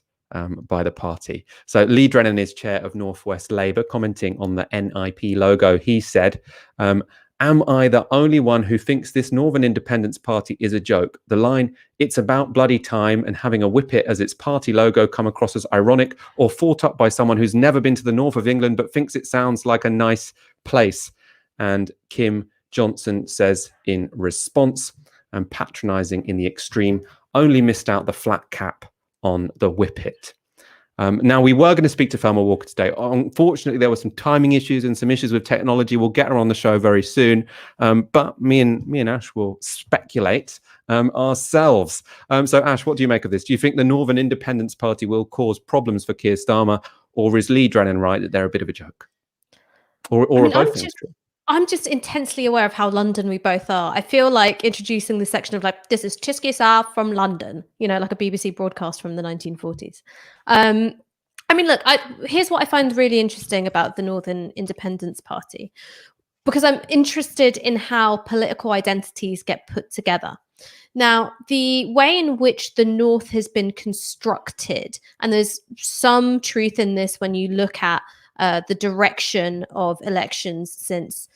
by the party. So Lee Drennan is chair of North West Labour, commenting on the NIP logo. He said, am I the only one who thinks this Northern Independence Party is a joke? The line, "It's about bloody time," and having a whippet as its party logo come across as ironic or thought up by someone who's never been to the north of England but thinks it sounds like a nice place. And Kim Johnson says in response, and patronising in the extreme, only missed out the flat cap on the whippet. Now, we were going to speak to Thelma Walker today. Unfortunately, there were some timing issues and some issues with technology. We'll get her on the show very soon. But me and Ash will speculate ourselves. So, Ash, what do you make of this? Do you think the Northern Independence Party will cause problems for Keir Starmer, or is Lee Drennan right that they're a bit of a joke? Or are both things true? I'm just intensely aware of how London we both are. I feel like introducing the section of like, this is Chisky South from London, you know, like a BBC broadcast from the 1940s. I mean, look, here's what I find really interesting about the Northern Independence Party, because I'm interested in how political identities get put together. Now, the way in which the North has been constructed, and there's some truth in this when you look at the direction of elections since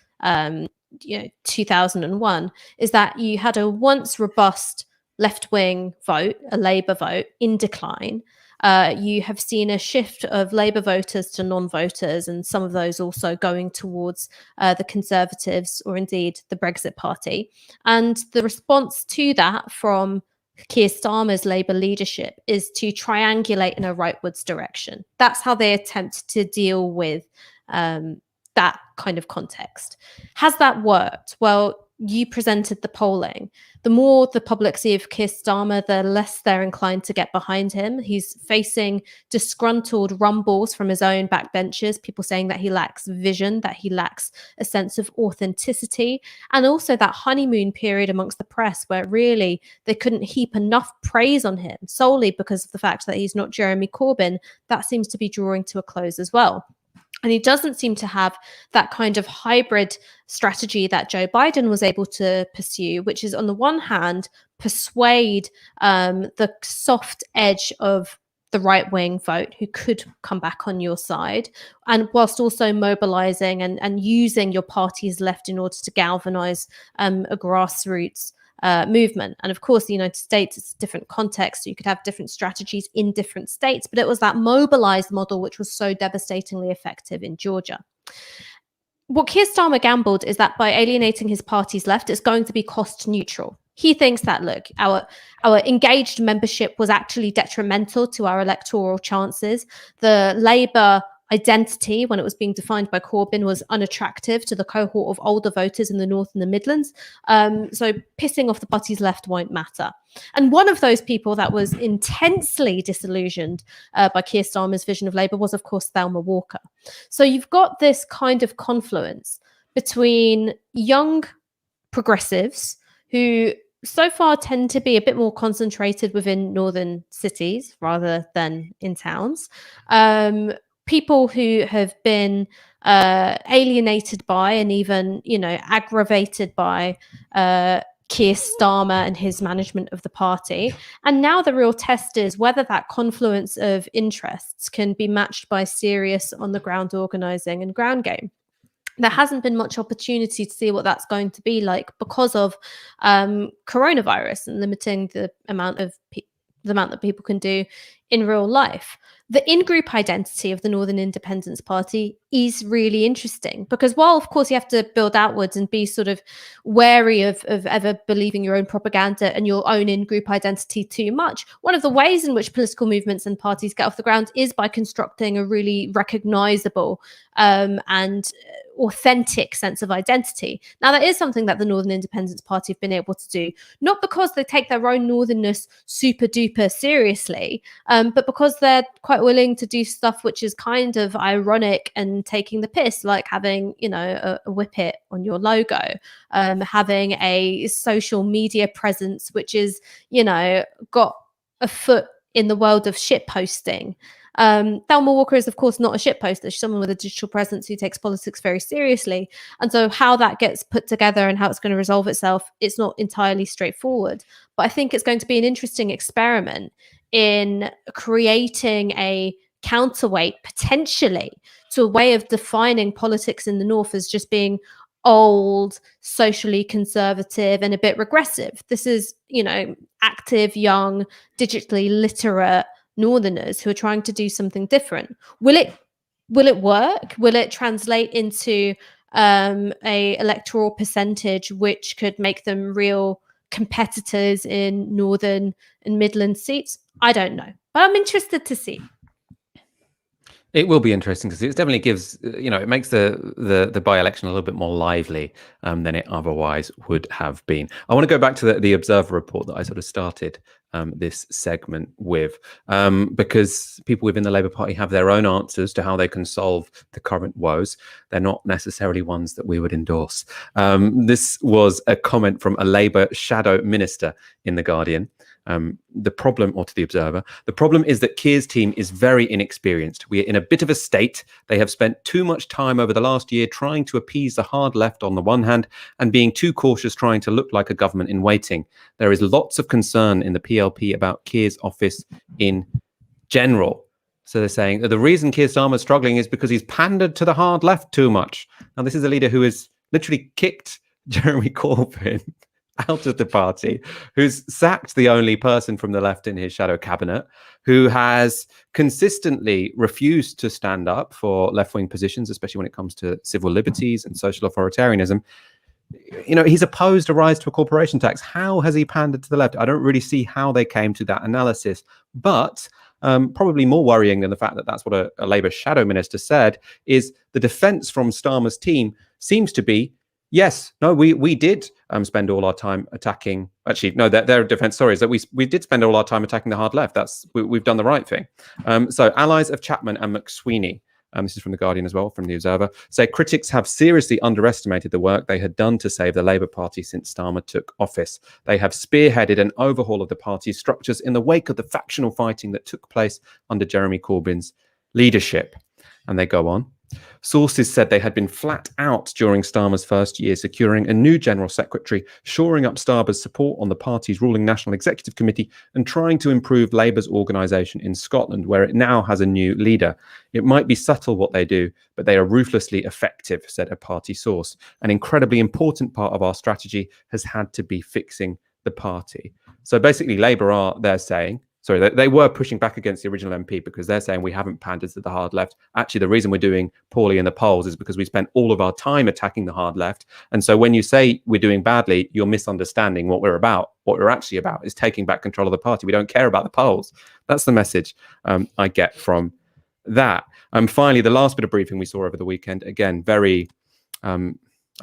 2001, is that you had a once robust left-wing vote, a Labour vote, in decline. You have seen a shift of Labour voters to non-voters, and some of those also going towards the Conservatives or indeed the Brexit Party. And the response to that from Keir Starmer's Labour leadership is to triangulate in a rightwards direction. That's how they attempt to deal with that kind of context. Has that worked? Well, you presented the polling. The more the public see of Keir Starmer, the less they're inclined to get behind him. He's facing disgruntled rumbles from his own backbenchers, people saying that he lacks vision, that he lacks a sense of authenticity, and also that honeymoon period amongst the press where really they couldn't heap enough praise on him solely because of the fact that he's not Jeremy Corbyn. That seems to be drawing to a close as well. And he doesn't seem to have that kind of hybrid strategy that Joe Biden was able to pursue, which is on the one hand, persuade the soft edge of the right-wing vote who could come back on your side, and whilst also mobilizing and using your party's left in order to galvanize a grassroots movement. And of course, the United States, it's a different context. So you could have different strategies in different states, but it was that mobilized model which was so devastatingly effective in Georgia. What Keir Starmer gambled is that by alienating his party's left, it's going to be cost neutral. He thinks that, look, our engaged membership was actually detrimental to our electoral chances. The Labour identity, when it was being defined by Corbyn, was unattractive to the cohort of older voters in the North and the Midlands. So pissing off the party's left won't matter. And one of those people that was intensely disillusioned by Keir Starmer's vision of Labour was, of course, Thelma Walker. So you've got this kind of confluence between young progressives who so far tend to be a bit more concentrated within northern cities rather than in towns. People who have been alienated by and even, aggravated by Keir Starmer and his management of the party. And now the real test is whether that confluence of interests can be matched by serious on-the-ground organising and ground game. There hasn't been much opportunity to see what that's going to be like because of coronavirus and limiting the amount that people can do in real life. The in-group identity of the Northern Independence Party is really interesting because while, of course, you have to build outwards and be sort of wary of ever believing your own propaganda and your own in-group identity too much, one of the ways in which political movements and parties get off the ground is by constructing a really recognisable and authentic sense of identity. Now, that is something that the Northern Independence Party have been able to do, not because they take their own northernness super duper seriously, but because they're quite willing to do stuff which is kind of ironic and taking the piss, like having, a whippet on your logo, having a social media presence which is, got a foot in the world of shit posting. Thelma Walker is, of course, not a shitposter. She's someone with a digital presence who takes politics very seriously. And so how that gets put together and how it's going to resolve itself, it's not entirely straightforward. But I think it's going to be an interesting experiment in creating a counterweight, potentially, to a way of defining politics in the North as just being old, socially conservative, and a bit regressive. This is, active, young, digitally literate Northerners who are trying to do something different. Will it work? Will it translate into a electoral percentage which could make them real competitors in Northern and Midland seats? I don't know, but I'm interested to see. It will be interesting because it definitely gives, it makes the by-election a little bit more lively than it otherwise would have been. I want to go back to the Observer report that I sort of started this segment with, because people within the Labour Party have their own answers to how they can solve the current woes. They're not necessarily ones that we would endorse. This was a comment from a Labour shadow minister in The Guardian. The problem, or to the Observer, the problem is that Keir's team is very inexperienced. We are in a bit of a state. They have spent too much time over the last year trying to appease the hard left on the one hand and being too cautious trying to look like a government in waiting. There is lots of concern in the PLP about Keir's office in general. So they're saying that the reason Keir Starmer is struggling is because he's pandered to the hard left too much. Now, this is a leader who has literally kicked Jeremy Corbyn out of the party, who's sacked the only person from the left in his shadow cabinet, who has consistently refused to stand up for left-wing positions, especially when it comes to civil liberties and social authoritarianism. He's opposed a rise to a corporation tax. How has he pandered to the left? I don't really see how they came to that analysis. But probably more worrying than the fact that that's what a Labour shadow minister said is the defence from Starmer's team seems to be, yes, no, we did spend all our time attacking. Actually, no, their defence, sorry, is that we did spend all our time attacking the hard left. We've done the right thing. So allies of Chapman and McSweeney, this is from The Guardian as well, from The Observer, say critics have seriously underestimated the work they had done to save the Labour Party since Starmer took office. They have spearheaded an overhaul of the party's structures in the wake of the factional fighting that took place under Jeremy Corbyn's leadership. And they go on. Sources said they had been flat out during Starmer's first year, securing a new general secretary, shoring up Starmer's support on the party's ruling National Executive Committee, and trying to improve Labour's organisation in Scotland, where it now has a new leader. It might be subtle what they do, but they are ruthlessly effective, said a party source. An incredibly important part of our strategy has had to be fixing the party. So basically, Labour they're saying, they were pushing back against the original MP because they're saying we haven't pandered to the hard left. Actually, the reason we're doing poorly in the polls is because we spent all of our time attacking the hard left. And so when you say we're doing badly, you're misunderstanding what we're about. What we're actually about is taking back control of the party. We don't care about the polls. That's the message I get from that. Finally, the last bit of briefing we saw over the weekend, again, very, I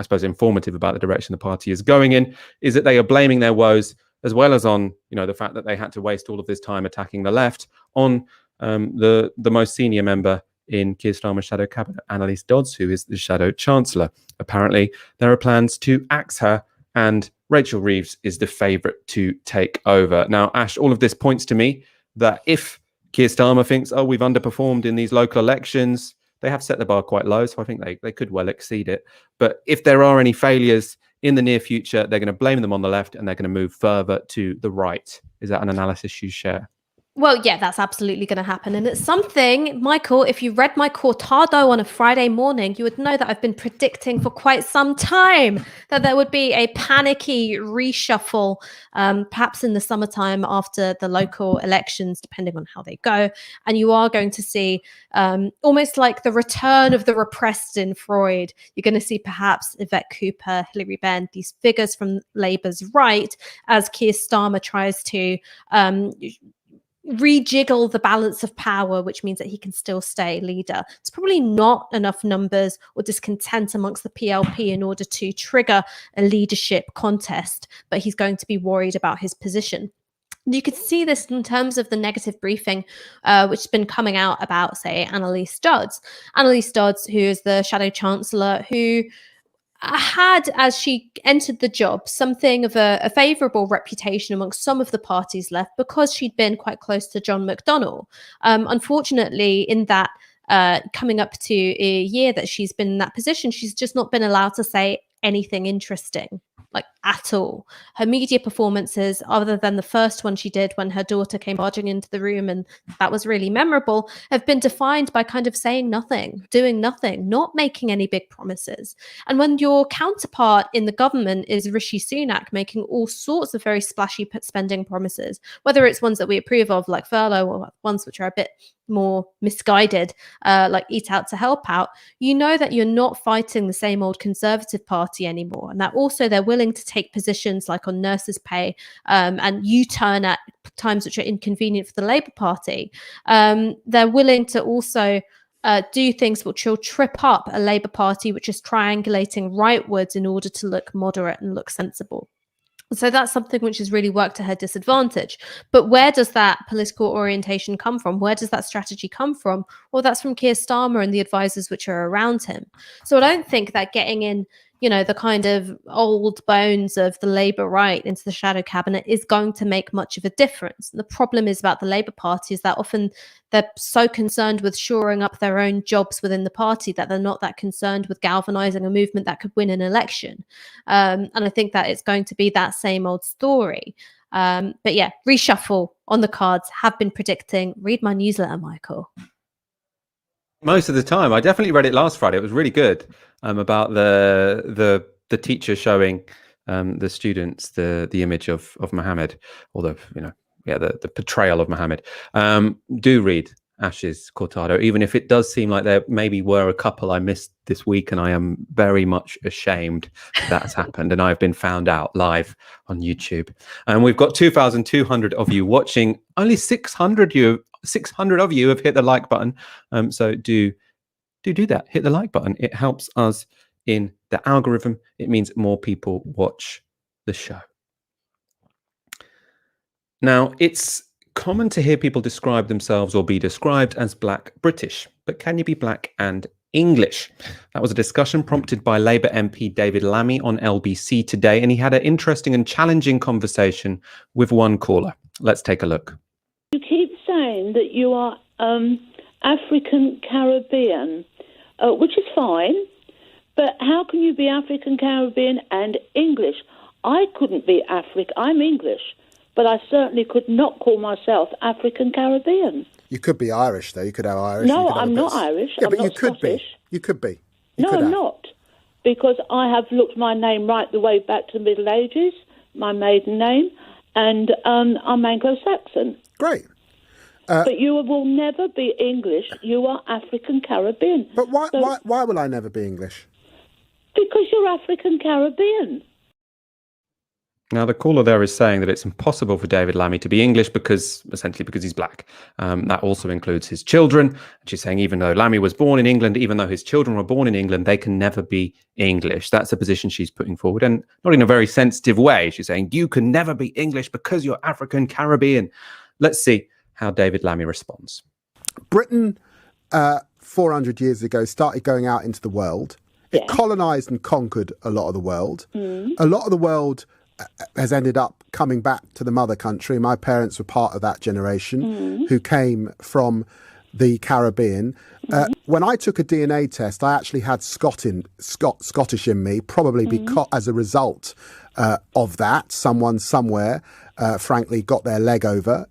suppose, informative about the direction the party is going in, is that they are blaming their woes, as well as on, the fact that they had to waste all of this time attacking the left, on the most senior member in Keir Starmer's shadow cabinet, Annalise Dodds, who is the shadow chancellor. Apparently, there are plans to axe her, and Rachel Reeves is the favourite to take over. Now, Ash, all of this points to me that if Keir Starmer thinks, we've underperformed in these local elections, they have set the bar quite low, so I think they could well exceed it. But if there are any failures in the near future, they're going to blame them on the left and they're going to move further to the right. Is that an analysis you share? Well, yeah, that's absolutely going to happen. And it's something, Michael, if you read my cortado on a Friday morning, you would know that I've been predicting for quite some time that there would be a panicky reshuffle, perhaps in the summertime after the local elections, depending on how they go. And you are going to see almost like the return of the repressed in Freud. You're going to see perhaps Yvette Cooper, Hilary Benn, these figures from Labour's right, as Keir Starmer tries to rejiggle the balance of power, which means that he can still stay leader. It's probably not enough numbers or discontent amongst the PLP in order to trigger a leadership contest, but he's going to be worried about his position. You could see this in terms of the negative briefing, which has been coming out about, say, Annalise Dodds. Annalise Dodds, who is the Shadow Chancellor, who had, as she entered the job, something of a favourable reputation amongst some of the parties left because she'd been quite close to John McDonnell. Unfortunately, in that coming up to a year that she's been in that position, she's just not been allowed to say anything interesting, like at all. Her media performances, other than the first one she did when her daughter came barging into the room, and that was really memorable, have been defined by kind of saying nothing, doing nothing, not making any big promises. And when your counterpart in the government is Rishi Sunak making all sorts of very splashy spending promises, whether it's ones that we approve of like furlough or ones which are a bit more misguided, like Eat Out to Help Out, you know that you're not fighting the same old Conservative Party anymore, and that also they're willing to take positions like on nurses' pay and U-turn at times which are inconvenient for the Labour Party. They're willing to also do things which will trip up a Labour Party which is triangulating rightwards in order to look moderate and look sensible. So that's something which has really worked to her disadvantage. But where does that political orientation come from? Where does that strategy come from? Well, that's from Keir Starmer and the advisors which are around him. So I don't think that getting in, the kind of old bones of the Labour right into the shadow cabinet is going to make much of a difference. And the problem is about the Labour Party is that often they're so concerned with shoring up their own jobs within the party that they're not that concerned with galvanising a movement that could win an election. And I think that it's going to be that same old story. But yeah, reshuffle on the cards, have been predicting. Read my newsletter, Michael. Most of the time. I definitely read it last Friday. It was really good, about the teacher showing the students the image of Muhammad, or the portrayal of Muhammad. Do read Ash's cortado, even if it does seem like there maybe were a couple I missed this week, and I am very much ashamed that's happened, and I've been found out live on YouTube. And we've got 2,200 of you watching. Only 600 of you have hit the like button. So do that. Hit the like button. It helps us in the algorithm. It means more people watch the show. Now, it's common to hear people describe themselves or be described as Black British, but can you be Black and English? That was a discussion prompted by Labour MP David Lammy on LBC today, and he had an interesting and challenging conversation with one caller. Let's take a look. You keep saying that you are African Caribbean, which is fine, but how can you be African Caribbean and English? I couldn't be African. I'm English, but I certainly could not call myself African Caribbean. You could be Irish, though. You could have Irish. No, I'm not Irish. Yeah, I'm but not you could Scottish. be. You could be. No, I'm not, because I have looked my name right the way back to the Middle Ages, my maiden name, and I'm Anglo-Saxon. Great. But you will never be English. You are African Caribbean. But why will I never be English? Because you're African Caribbean. Now, the caller there is saying that it's impossible for David Lammy to be English essentially because he's black. That also includes his children. And she's saying even though Lammy was born in England, even though his children were born in England, they can never be English. That's a position she's putting forward, and not in a very sensitive way. She's saying you can never be English because you're African Caribbean. Let's see how David Lammy responds. Britain, 400 years ago, started going out into the world. It colonised and conquered a lot of the world. A lot of the world has ended up coming back to the mother country. My parents were part of that generation who came from the Caribbean. When I took a DNA test, I actually had Scottish in me, probably because as a result of that, someone somewhere, frankly, got their leg over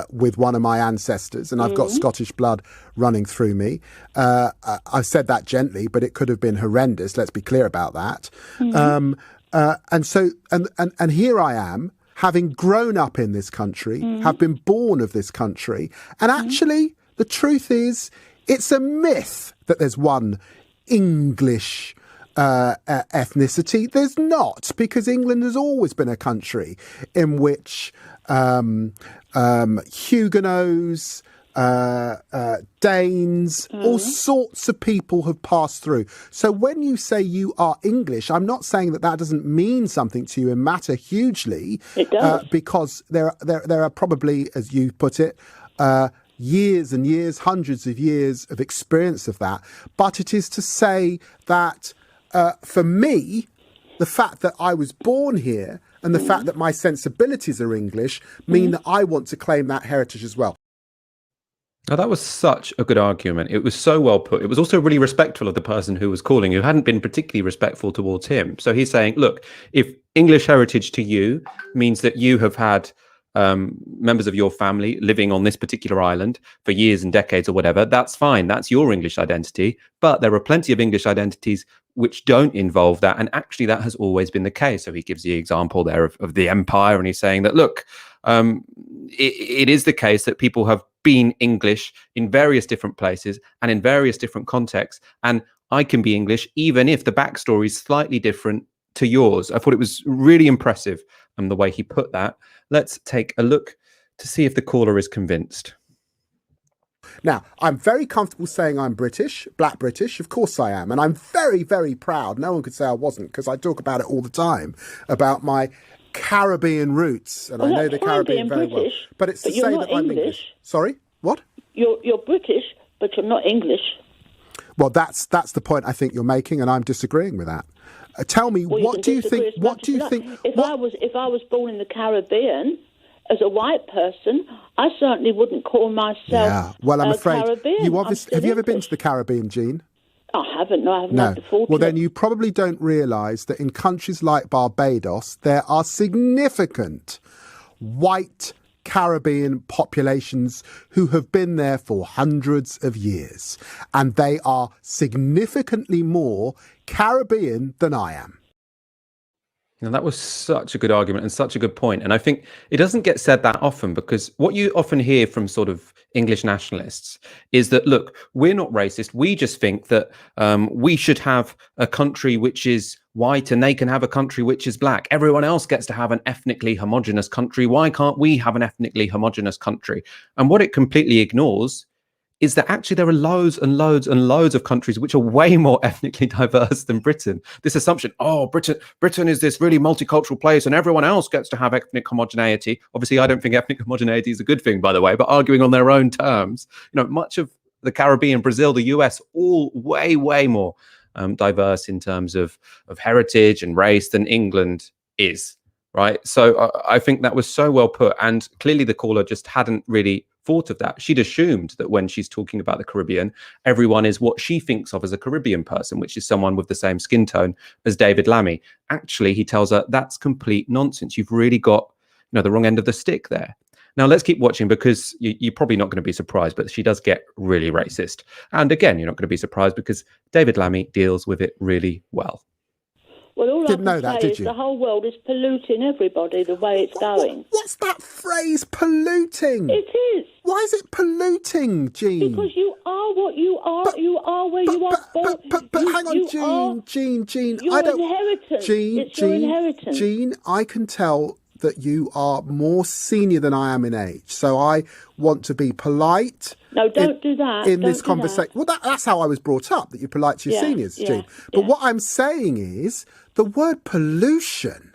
with one of my ancestors, and I've got Scottish blood running through me. I said that gently, but it could have been horrendous. Let's be clear about that. And here I am, having grown up in this country, have been born of this country. And actually, the truth is, it's a myth that there's one English ethnicity. There's not, because England has always been a country in which Huguenots, Danes, all sorts of people have passed through. So when you say you are English, I'm not saying that doesn't mean something to you and matter hugely. It does. Because there are probably, as you put it, years and years, hundreds of years of experience of that. But it is to say that for me, the fact that I was born here and the fact that my sensibilities are English mean that I want to claim that heritage as well. Now, that was such a good argument. It was so well put. It was also really respectful of the person who was calling, who hadn't been particularly respectful towards him. So he's saying, look, if English heritage to you means that you have had members of your family living on this particular island for years and decades or whatever, that's fine. That's your English identity. But there are plenty of English identities which don't involve that. And actually, that has always been the case. So he gives the example there of the empire. And he's saying that, look, it is the case that people have been English in various different places and in various different contexts. And I can be English even if the backstory is slightly different to yours. I thought it was really impressive the way he put that. Let's take a look to see if the caller is convinced. Now, I'm very comfortable saying I'm British, black British. Of course I am. And I'm very, very proud. No one could say I wasn't, because I talk about it all the time, about my Caribbean roots. And I know the Caribbean very well. But it's to say that I'm English. Sorry? What? You're British, but you're not English. Well, that's the point I think you're making, and I'm disagreeing with that. Tell me, what do you think? What do you think? If I was born in the Caribbean as a white person, I certainly wouldn't call myself. Yeah. Well, I'm afraid Caribbean. you obviously have you ever been to the Caribbean, Jean? I haven't. No, I haven't had the fortune. Well, then you probably don't realise that in countries like Barbados, there are significant white Caribbean populations who have been there for hundreds of years, and they are significantly more Caribbean than I am. And that was such a good argument and such a good point. And I think it doesn't get said that often, because what you often hear from sort of English nationalists is that, look, we're not racist. We just think that we should have a country which is white and they can have a country which is black. Everyone else gets to have an ethnically homogenous country. Why can't we have an ethnically homogenous country? And what it completely ignores is that actually there are loads and loads and loads of countries which are way more ethnically diverse than Britain. This assumption, oh, Britain is this really multicultural place and everyone else gets to have ethnic homogeneity. Obviously, I don't think ethnic homogeneity is a good thing, by the way, but arguing on their own terms, much of the Caribbean, Brazil, the US, all way, way more diverse in terms of heritage and race than England is, right? So I think that was so well put. And clearly the caller just hadn't really thought of that. She'd assumed that when she's talking about the Caribbean, everyone is what she thinks of as a Caribbean person, which is someone with the same skin tone as David Lammy. Actually, he tells her that's complete nonsense. You've really got the wrong end of the stick there. Now, let's keep watching, because you're probably not going to be surprised, but she does get really racist. And again, you're not going to be surprised because David Lammy deals with it really well. Well, all Didn't I know can that, say did is you? the whole world is polluting everybody the way it's going. What's that phrase, polluting? It is. Why is it polluting, Jean? Because you are what you are. You are where you are born. But hang on, Jean. Your inheritance. It's your inheritance. Jean, I can tell that you are more senior than I am in age. So I want to be polite. No, don't do that. In this conversation. Well, that's how I was brought up, that you're polite to your seniors, Jean. But what I'm saying is the word pollution.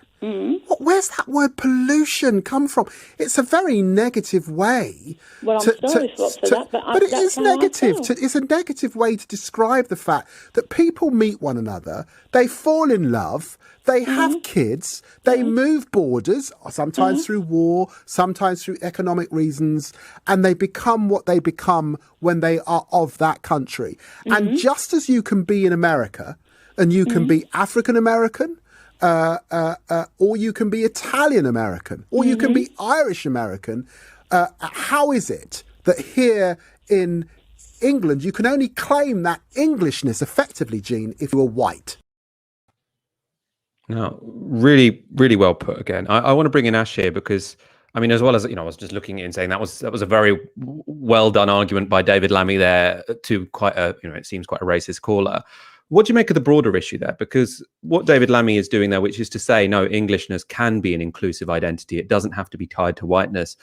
Where's that word pollution come from? It's a very negative way. Well, I'm sorry for that, but it is negative. It's a negative way to describe the fact that people meet one another, they fall in love, they have kids, they move borders, sometimes through war, sometimes through economic reasons, and they become what they become when they are of that country. And just as you can be in America, and you can be African American, or you can be Italian American, or you can be Irish American. How is it that here in England you can only claim that Englishness effectively, Jean, if you are white? No, really, really well put again. I want to bring in Ash here because, I mean, as well as, I was just looking at it and saying that was a very well done argument by David Lammy there to quite a, it seems quite a racist caller. What do you make of the broader issue there? Because what David Lammy is doing there, which is to say, no, Englishness can be an inclusive identity. It doesn't have to be tied to whiteness.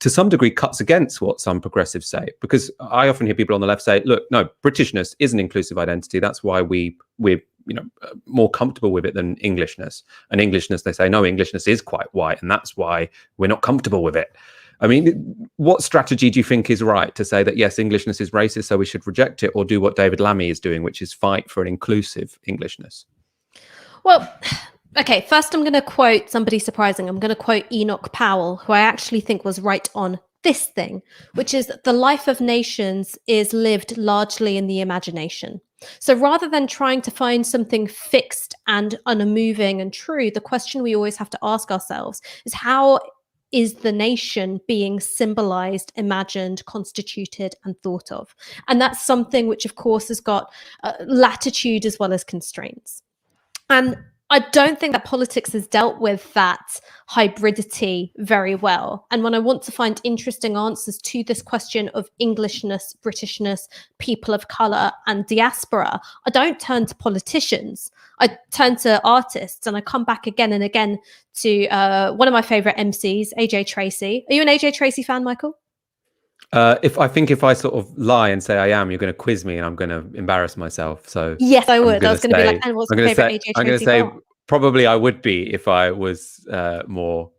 To some degree, cuts against what some progressives say. Because I often hear people on the left say, look, no, Britishness is an inclusive identity. That's why we're more comfortable with it than Englishness. And Englishness, they say, no, Englishness is quite white. And that's why we're not comfortable with it. I mean, what strategy do you think is right to say that, yes, Englishness is racist, so we should reject it, or do what David Lammy is doing, which is fight for an inclusive Englishness? Well, okay, first I'm going to quote somebody surprising. I'm going to quote Enoch Powell, who I actually think was right on this thing, which is that the life of nations is lived largely in the imagination. So rather than trying to find something fixed and unmoving and true, the question we always have to ask ourselves is, how is the nation being symbolized, imagined, constituted, and thought of? And that's something which, of course, has got latitude as well as constraints. And I don't think that politics has dealt with that hybridity very well. And when I want to find interesting answers to this question of Englishness, Britishness, people of colour and diaspora, I don't turn to politicians. I turn to artists, and I come back again and again to one of my favourite MCs, AJ Tracey. Are you an AJ Tracey fan, Michael? If I sort of lie and say I am, you're going to quiz me and I'm going to embarrass myself. So yes, I would. I was going to be like, and what's your favourite AJ Tracey? I'm going to say probably I would be if I was more,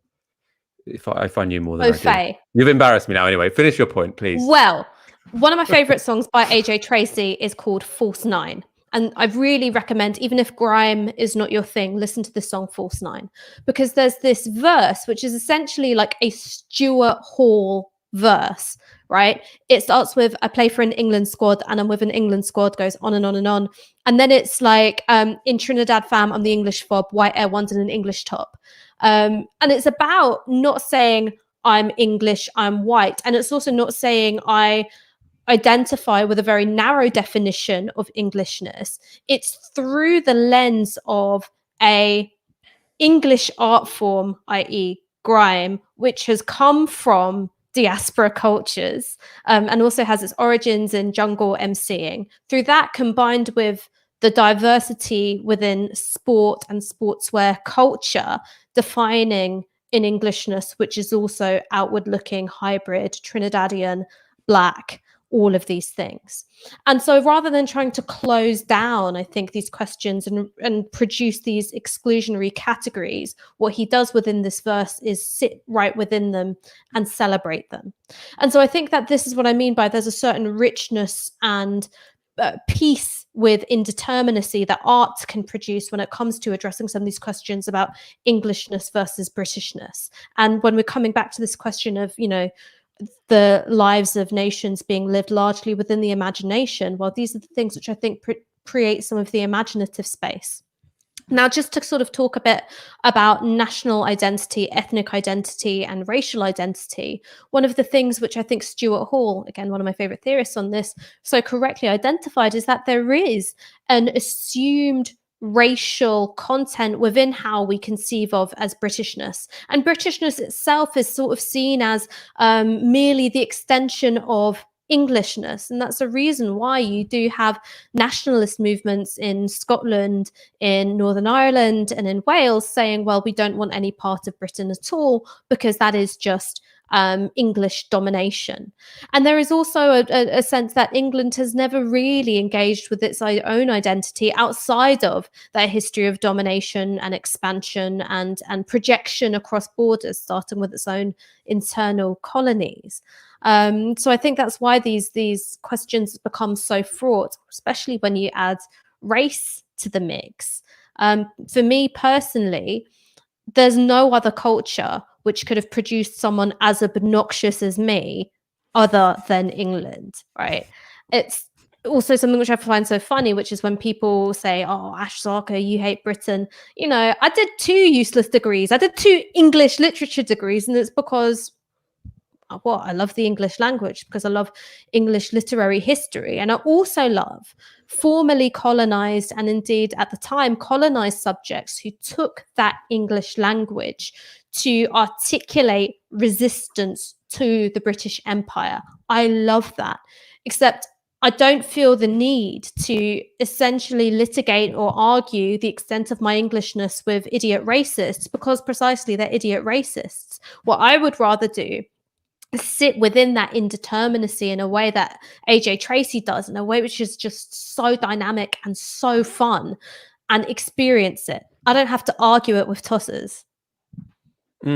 if I knew more than I do. You've embarrassed me now. Anyway, finish your point, please. Well, one of my favourite songs by AJ Tracey is called False Nine. And I really recommend, even if grime is not your thing, listen to the song False Nine, because there's this verse, which is essentially like a Stuart Hall verse, right? It starts with, I play for an England squad and I'm with an England squad, goes on and on and on. And then it's like, in Trinidad fam, I'm the English fob, white Air Ones and an English top. And it's about not saying I'm English, I'm white. And it's also not saying I identify with a very narrow definition of Englishness. It's through the lens of a English art form, i.e. grime, which has come from diaspora cultures and also has its origins in jungle MCing. Through that, combined with the diversity within sport and sportswear culture, defining in Englishness, which is also outward looking, hybrid, Trinidadian, Black, all of these things. And so rather than trying to close down, I think, these questions and produce these exclusionary categories, what he does within this verse is sit right within them and celebrate them. And so I think that this is what I mean by there's a certain richness and peace with indeterminacy that art can produce when it comes to addressing some of these questions about Englishness versus Britishness. And when we're coming back to this question of, the lives of nations being lived largely within the imagination, well, these are the things which I think create some of the imaginative space. Now, just to sort of talk a bit about national identity, ethnic identity, and racial identity, one of the things which I think Stuart Hall, again, one of my favorite theorists on this, so correctly identified is that there is an assumed racial content within how we conceive of as Britishness. And Britishness itself is sort of seen as merely the extension of Englishness. And that's a reason why you do have nationalist movements in Scotland, in Northern Ireland, and in Wales saying, well, we don't want any part of Britain at all, because that is just English domination. And there is also a sense that England has never really engaged with its own identity outside of their history of domination and expansion and projection across borders, starting with its own internal colonies. So I think that's why these questions become so fraught, especially when you add race to the mix. For me personally, there's no other culture which could have produced someone as obnoxious as me other than England, right? It's also something which I find so funny, which is when people say, oh, Ash Sarkar, you hate Britain. You know, I did 2 useless degrees. I did 2 English literature degrees, and it's because I love the English language, because I love English literary history. And I also love formerly colonized, and indeed at the time colonized, subjects who took that English language to articulate resistance to the British Empire. I love that. Except I don't feel the need to essentially litigate or argue the extent of my Englishness with idiot racists, because precisely they're idiot racists. What I would rather do sit within that indeterminacy in a way that AJ Tracy does, in a way which is just so dynamic and so fun, and experience it. I don't have to argue it with tossers. I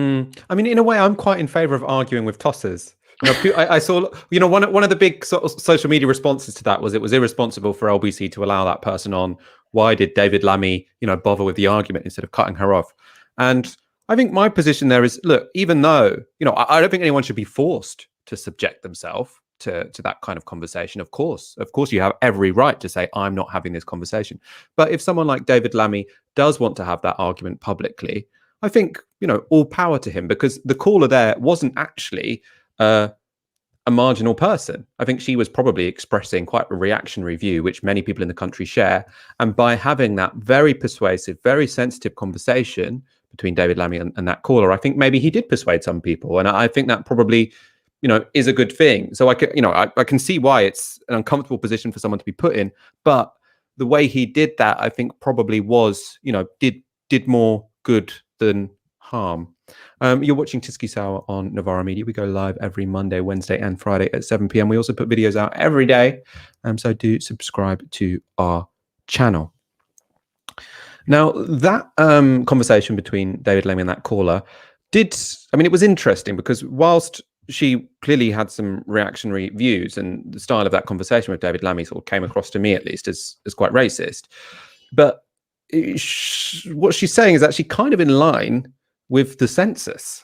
mean, in a way, I'm quite in favor of arguing with tossers. You know, I saw, you know, one of the big sort of social media responses to that was it was irresponsible for LBC to allow that person on. Why did David Lammy, you know, bother with the argument instead of cutting her off? And I think my position there is, look, even though, you know, I don't think anyone should be forced to subject themselves to that kind of conversation. Of course, you have every right to say, I'm not having this conversation. But if someone like David Lammy does want to have that argument publicly, I think, you know, all power to him, because the caller there wasn't actually a marginal person. I think she was probably expressing quite a reactionary view, which many people in the country share. And by having that very persuasive, very sensitive conversation between David Lammy and that caller, I think maybe he did persuade some people. And I think that probably, you know, is a good thing. So I can see why it's an uncomfortable position for someone to be put in. But the way he did that, I think probably was, you know, did more good than harm. You're watching Tysky Sour on Novara Media. We go live every Monday, Wednesday, and Friday at 7 p.m. We also put videos out every day. So do subscribe to our channel. Now, that conversation between David Lammy and that caller it was interesting, because whilst she clearly had some reactionary views, and the style of that conversation with David Lammy sort of came across to me, at least, as quite racist. But what she's saying is actually kind of in line with the census,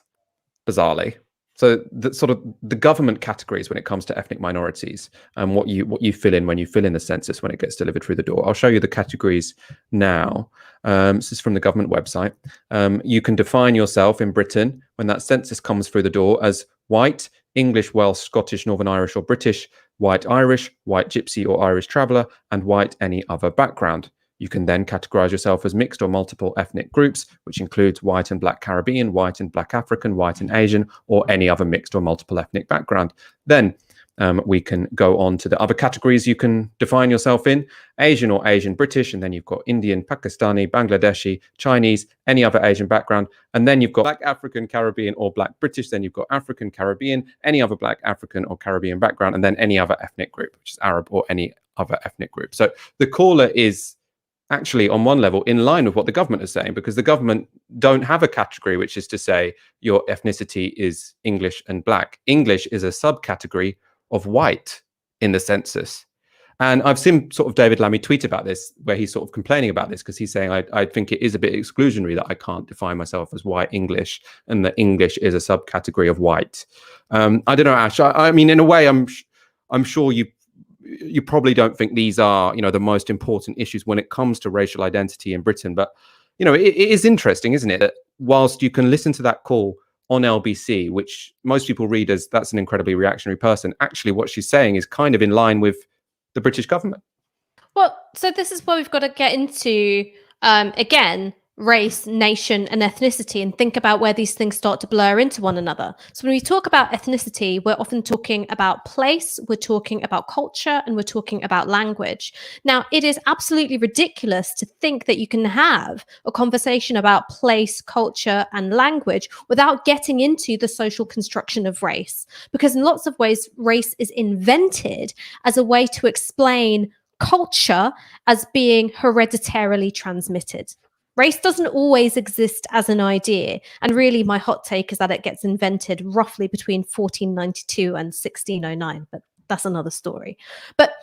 bizarrely. So the sort of the government categories when it comes to ethnic minorities and what you fill in when you fill in the census when it gets delivered through the door. I'll show you the categories now. This is from the government website. You can define yourself in Britain when that census comes through the door as white, English, Welsh, Scottish, Northern Irish or British, white Irish, white Gypsy or Irish traveller, and white any other background. You can then categorize yourself as mixed or multiple ethnic groups, which includes white and black Caribbean, white and black African, white and Asian, or any other mixed or multiple ethnic background. Then we can go on to the other categories you can define yourself in: Asian or Asian British, and then you've got Indian, Pakistani, Bangladeshi, Chinese, any other Asian background. And then you've got black African, Caribbean, or black British. Then you've got African, Caribbean, any other black African or Caribbean background, and then any other ethnic group, which is Arab or any other ethnic group. So the caller is actually on one level in line with what the government is saying, because the government don't have a category which is to say your ethnicity is English and black. English is a subcategory of white in the census. And I've seen sort of David Lammy tweet about this, where he's sort of complaining about this, because he's saying, I think it is a bit exclusionary that I can't define myself as white English, and that English is a subcategory of white. I don't know, Ash. I mean, in a way, I'm sure you probably don't think these are, you know, the most important issues when it comes to racial identity in Britain. But, you know, it is interesting, isn't it, that whilst you can listen to that call on LBC, which most people read as that's an incredibly reactionary person, actually what she's saying is kind of in line with the British government. Well, so this is where we've got to get into again, race, nation, and ethnicity, and think about where these things start to blur into one another. So when we talk about ethnicity, we're often talking about place, we're talking about culture, and we're talking about language. Now, it is absolutely ridiculous to think that you can have a conversation about place, culture, and language without getting into the social construction of race, because in lots of ways, race is invented as a way to explain culture as being hereditarily transmitted. Race doesn't always exist as an idea. And really, my hot take is that it gets invented roughly between 1492 and 1609. But that's another story. But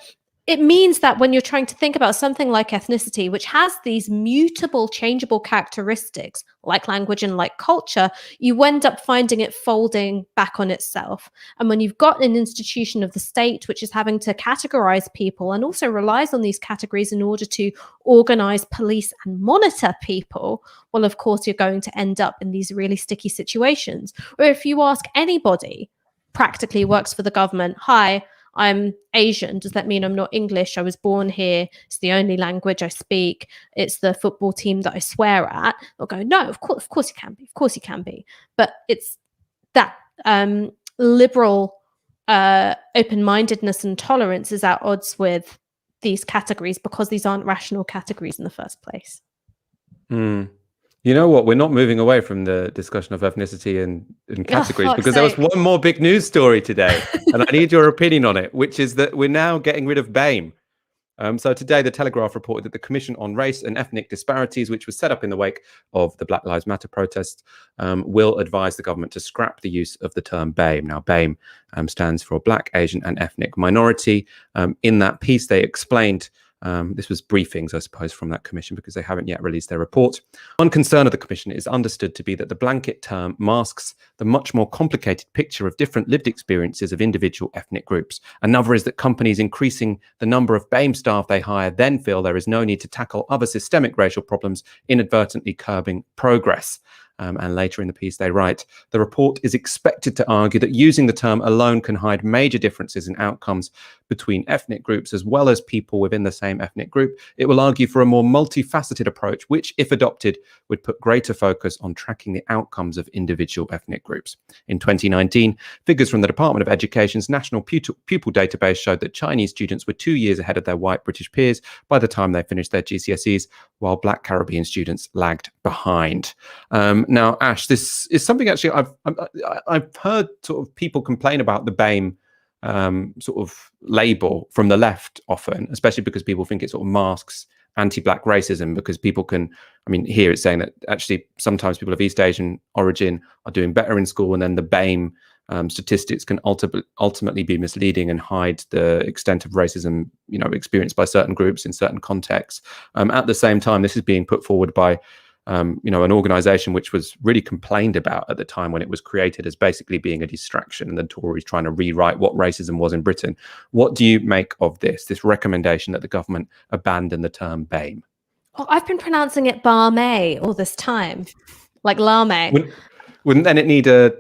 it means that when you're trying to think about something like ethnicity, which has these mutable, changeable characteristics, like language and like culture, you end up finding it folding back on itself. And when you've got an institution of the state, which is having to categorize people and also relies on these categories in order to organize, police, and monitor people, well, of course, you're going to end up in these really sticky situations. Or if you ask anybody, practically works for the government, hi, I'm Asian. Does that mean I'm not English? I was born here. It's the only language I speak. It's the football team that I swear at. They'll go, no, of course you can be. Of course you can be. But it's that liberal open-mindedness and tolerance is at odds with these categories because these aren't rational categories in the first place. You know what? We're not moving away from the discussion of ethnicity and categories because there was one more big news story today, and I need your opinion on it, which is that we're now getting rid of BAME. So today, the Telegraph reported that the Commission on Race and Ethnic Disparities, which was set up in the wake of the Black Lives Matter protests, will advise the government to scrap the use of the term BAME. Now, BAME stands for Black, Asian and Ethnic Minority. In that piece, they explained this was briefings, I suppose, from that commission because they haven't yet released their report. One concern of the commission is understood to be that the blanket term masks the much more complicated picture of different lived experiences of individual ethnic groups. Another is that companies increasing the number of BAME staff they hire then feel there is no need to tackle other systemic racial problems, inadvertently curbing progress. And later in the piece, they write, the report is expected to argue that using the term alone can hide major differences in outcomes between ethnic groups as well as people within the same ethnic group. It will argue for a more multifaceted approach, which, if adopted, would put greater focus on tracking the outcomes of individual ethnic groups. In 2019, figures from the Department of Education's National Pupil Database showed that Chinese students were 2 years ahead of their white British peers by the time they finished their GCSEs, while Black Caribbean students lagged behind. Now, Ash, this is something actually I've heard sort of people complain about the BAME sort of label from the left often, especially because people think it sort of masks anti-Black racism because people can, I mean, here it's saying that actually sometimes people of East Asian origin are doing better in school, and then the BAME statistics can ultimately be misleading and hide the extent of racism, you know, experienced by certain groups in certain contexts. At the same time, this is being put forward by you know, an organization which was really complained about at the time when it was created as basically being a distraction and the Tories trying to rewrite what racism was in Britain. What do you make of this recommendation that the government abandon the term BAME? Well, I've been pronouncing it BAME all this time, like Lammy. Wouldn't then it need a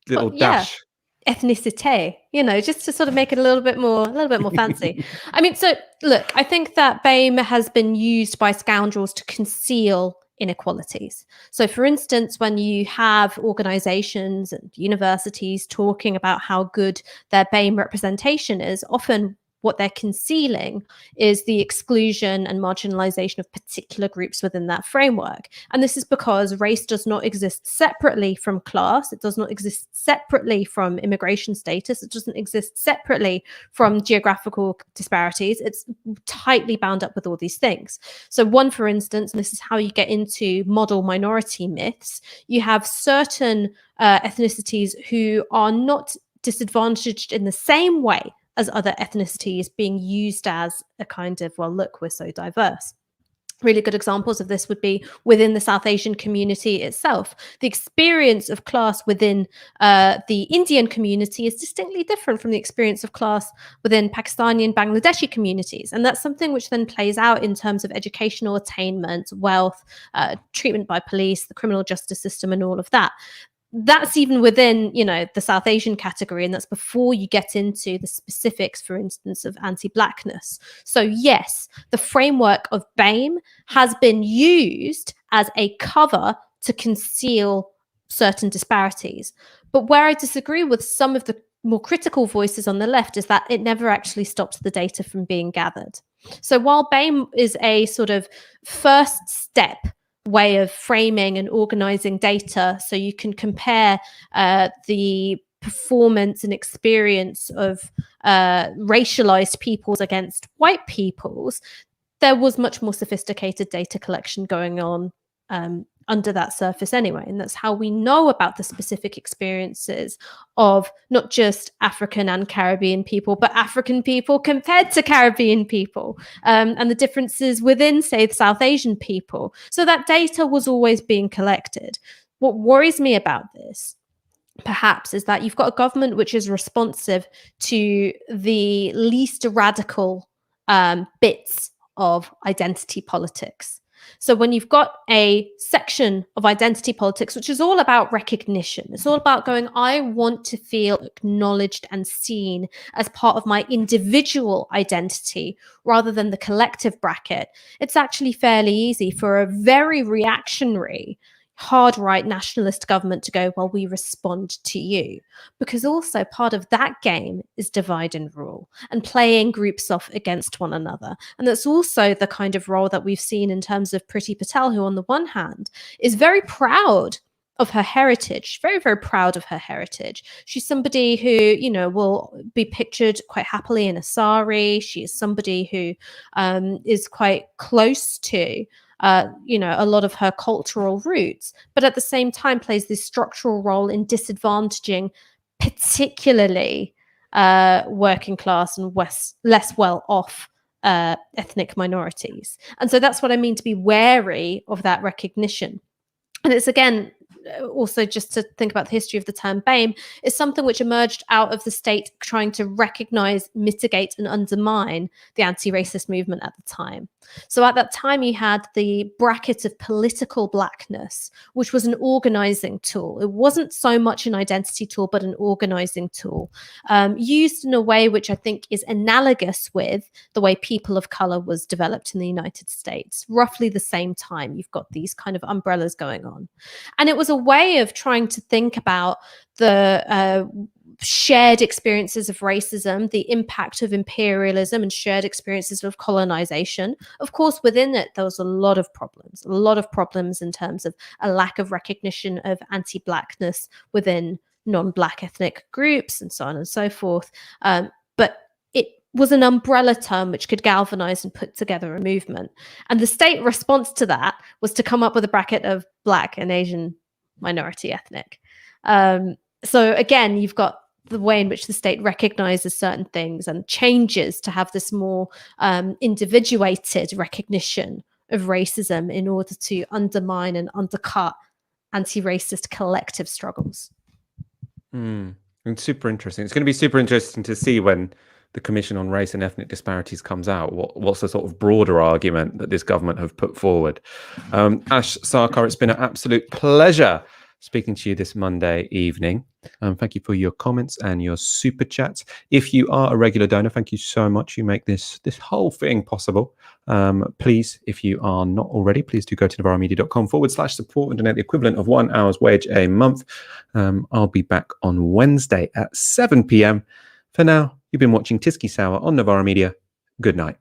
little dash? Ethnicité, you know, just to sort of make it a little bit more fancy. I mean, so look, I think that BAME has been used by scoundrels to conceal inequalities. So for instance, when you have organizations and universities talking about how good their BAME representation is, often what they're concealing is the exclusion and marginalization of particular groups within that framework. And this is because race does not exist separately from class. It does not exist separately from immigration status. It doesn't exist separately from geographical disparities. It's tightly bound up with all these things. So one, for instance, and this is how you get into model minority myths, you have certain ethnicities who are not disadvantaged in the same way as other ethnicities being used as a kind of, well, look, we're so diverse. Really good examples of this would be within the South Asian community itself. The experience of class within the Indian community is distinctly different from the experience of class within Pakistani and Bangladeshi communities. And that's something which then plays out in terms of educational attainment, wealth, treatment by police, the criminal justice system, and all of that. that's even within, the South Asian category, and that's before you get into the specifics, for instance, of anti-blackness. So yes, the framework of BAME has been used as a cover to conceal certain disparities. But where I disagree with some of the more critical voices on the left is that it never actually stopped the data from being gathered. So while BAME is a sort of first step way of framing and organizing data so you can compare the performance and experience of racialized peoples against white peoples, there was much more sophisticated data collection going on under that surface anyway. And that's how we know about the specific experiences of not just African and Caribbean people, but African people compared to Caribbean people, and the differences within, say, the South Asian people. So that data was always being collected. What worries me about this, perhaps, is that you've got a government which is responsive to the least radical bits of identity politics. So when you've got a section of identity politics, which is all about recognition, it's all about going, I want to feel acknowledged and seen as part of my individual identity rather than the collective bracket, it's actually fairly easy for a very reactionary, hard right nationalist government to go, well, we respond to you. Because also part of that game is divide and rule and playing groups off against one another. And that's also the kind of role that we've seen in terms of Priti Patel, who on the one hand is very proud of her heritage, very, very proud of her heritage. She's somebody who, will be pictured quite happily in a sari. She is somebody who is quite close to a lot of her cultural roots, but at the same time plays this structural role in disadvantaging particularly working class and less well-off ethnic minorities. And so that's what I mean to be wary of that recognition. And it's, again, also just to think about the history of the term BAME, is something which emerged out of the state trying to recognize, mitigate, and undermine the anti-racist movement at the time. So at that time, you had the bracket of political blackness, which was an organizing tool. It wasn't so much an identity tool, but an organizing tool, used in a way which I think is analogous with the way people of color was developed in the United States. Roughly the same time, you've got these kind of umbrellas going on. And it was a way of trying to think about the shared experiences of racism, the impact of imperialism, and shared experiences of colonization. Of course, within it, there was a lot of problems in terms of a lack of recognition of anti-blackness within non-black ethnic groups and so on and so forth. But it was an umbrella term which could galvanize and put together a movement. And the state response to that was to come up with a bracket of Black and Asian minority ethnic. So again, you've got the way in which the state recognizes certain things and changes to have this more individuated recognition of racism in order to undermine and undercut anti-racist collective struggles. It's super interesting. It's going to be super interesting to see when the Commission on Race and Ethnic Disparities comes out. What's the sort of broader argument that this government have put forward? Ash, Sarkar, it's been an absolute pleasure speaking to you this Monday evening. Thank you for your comments and your super chats. If you are a regular donor, thank you so much. You make this whole thing possible. Please, if you are not already, please do go to novaramedia.com/support and donate the equivalent of 1 hour's wage a month. I'll be back on Wednesday at 7 p.m. For now, you've been watching Tisky Sour on Novara Media. Good night.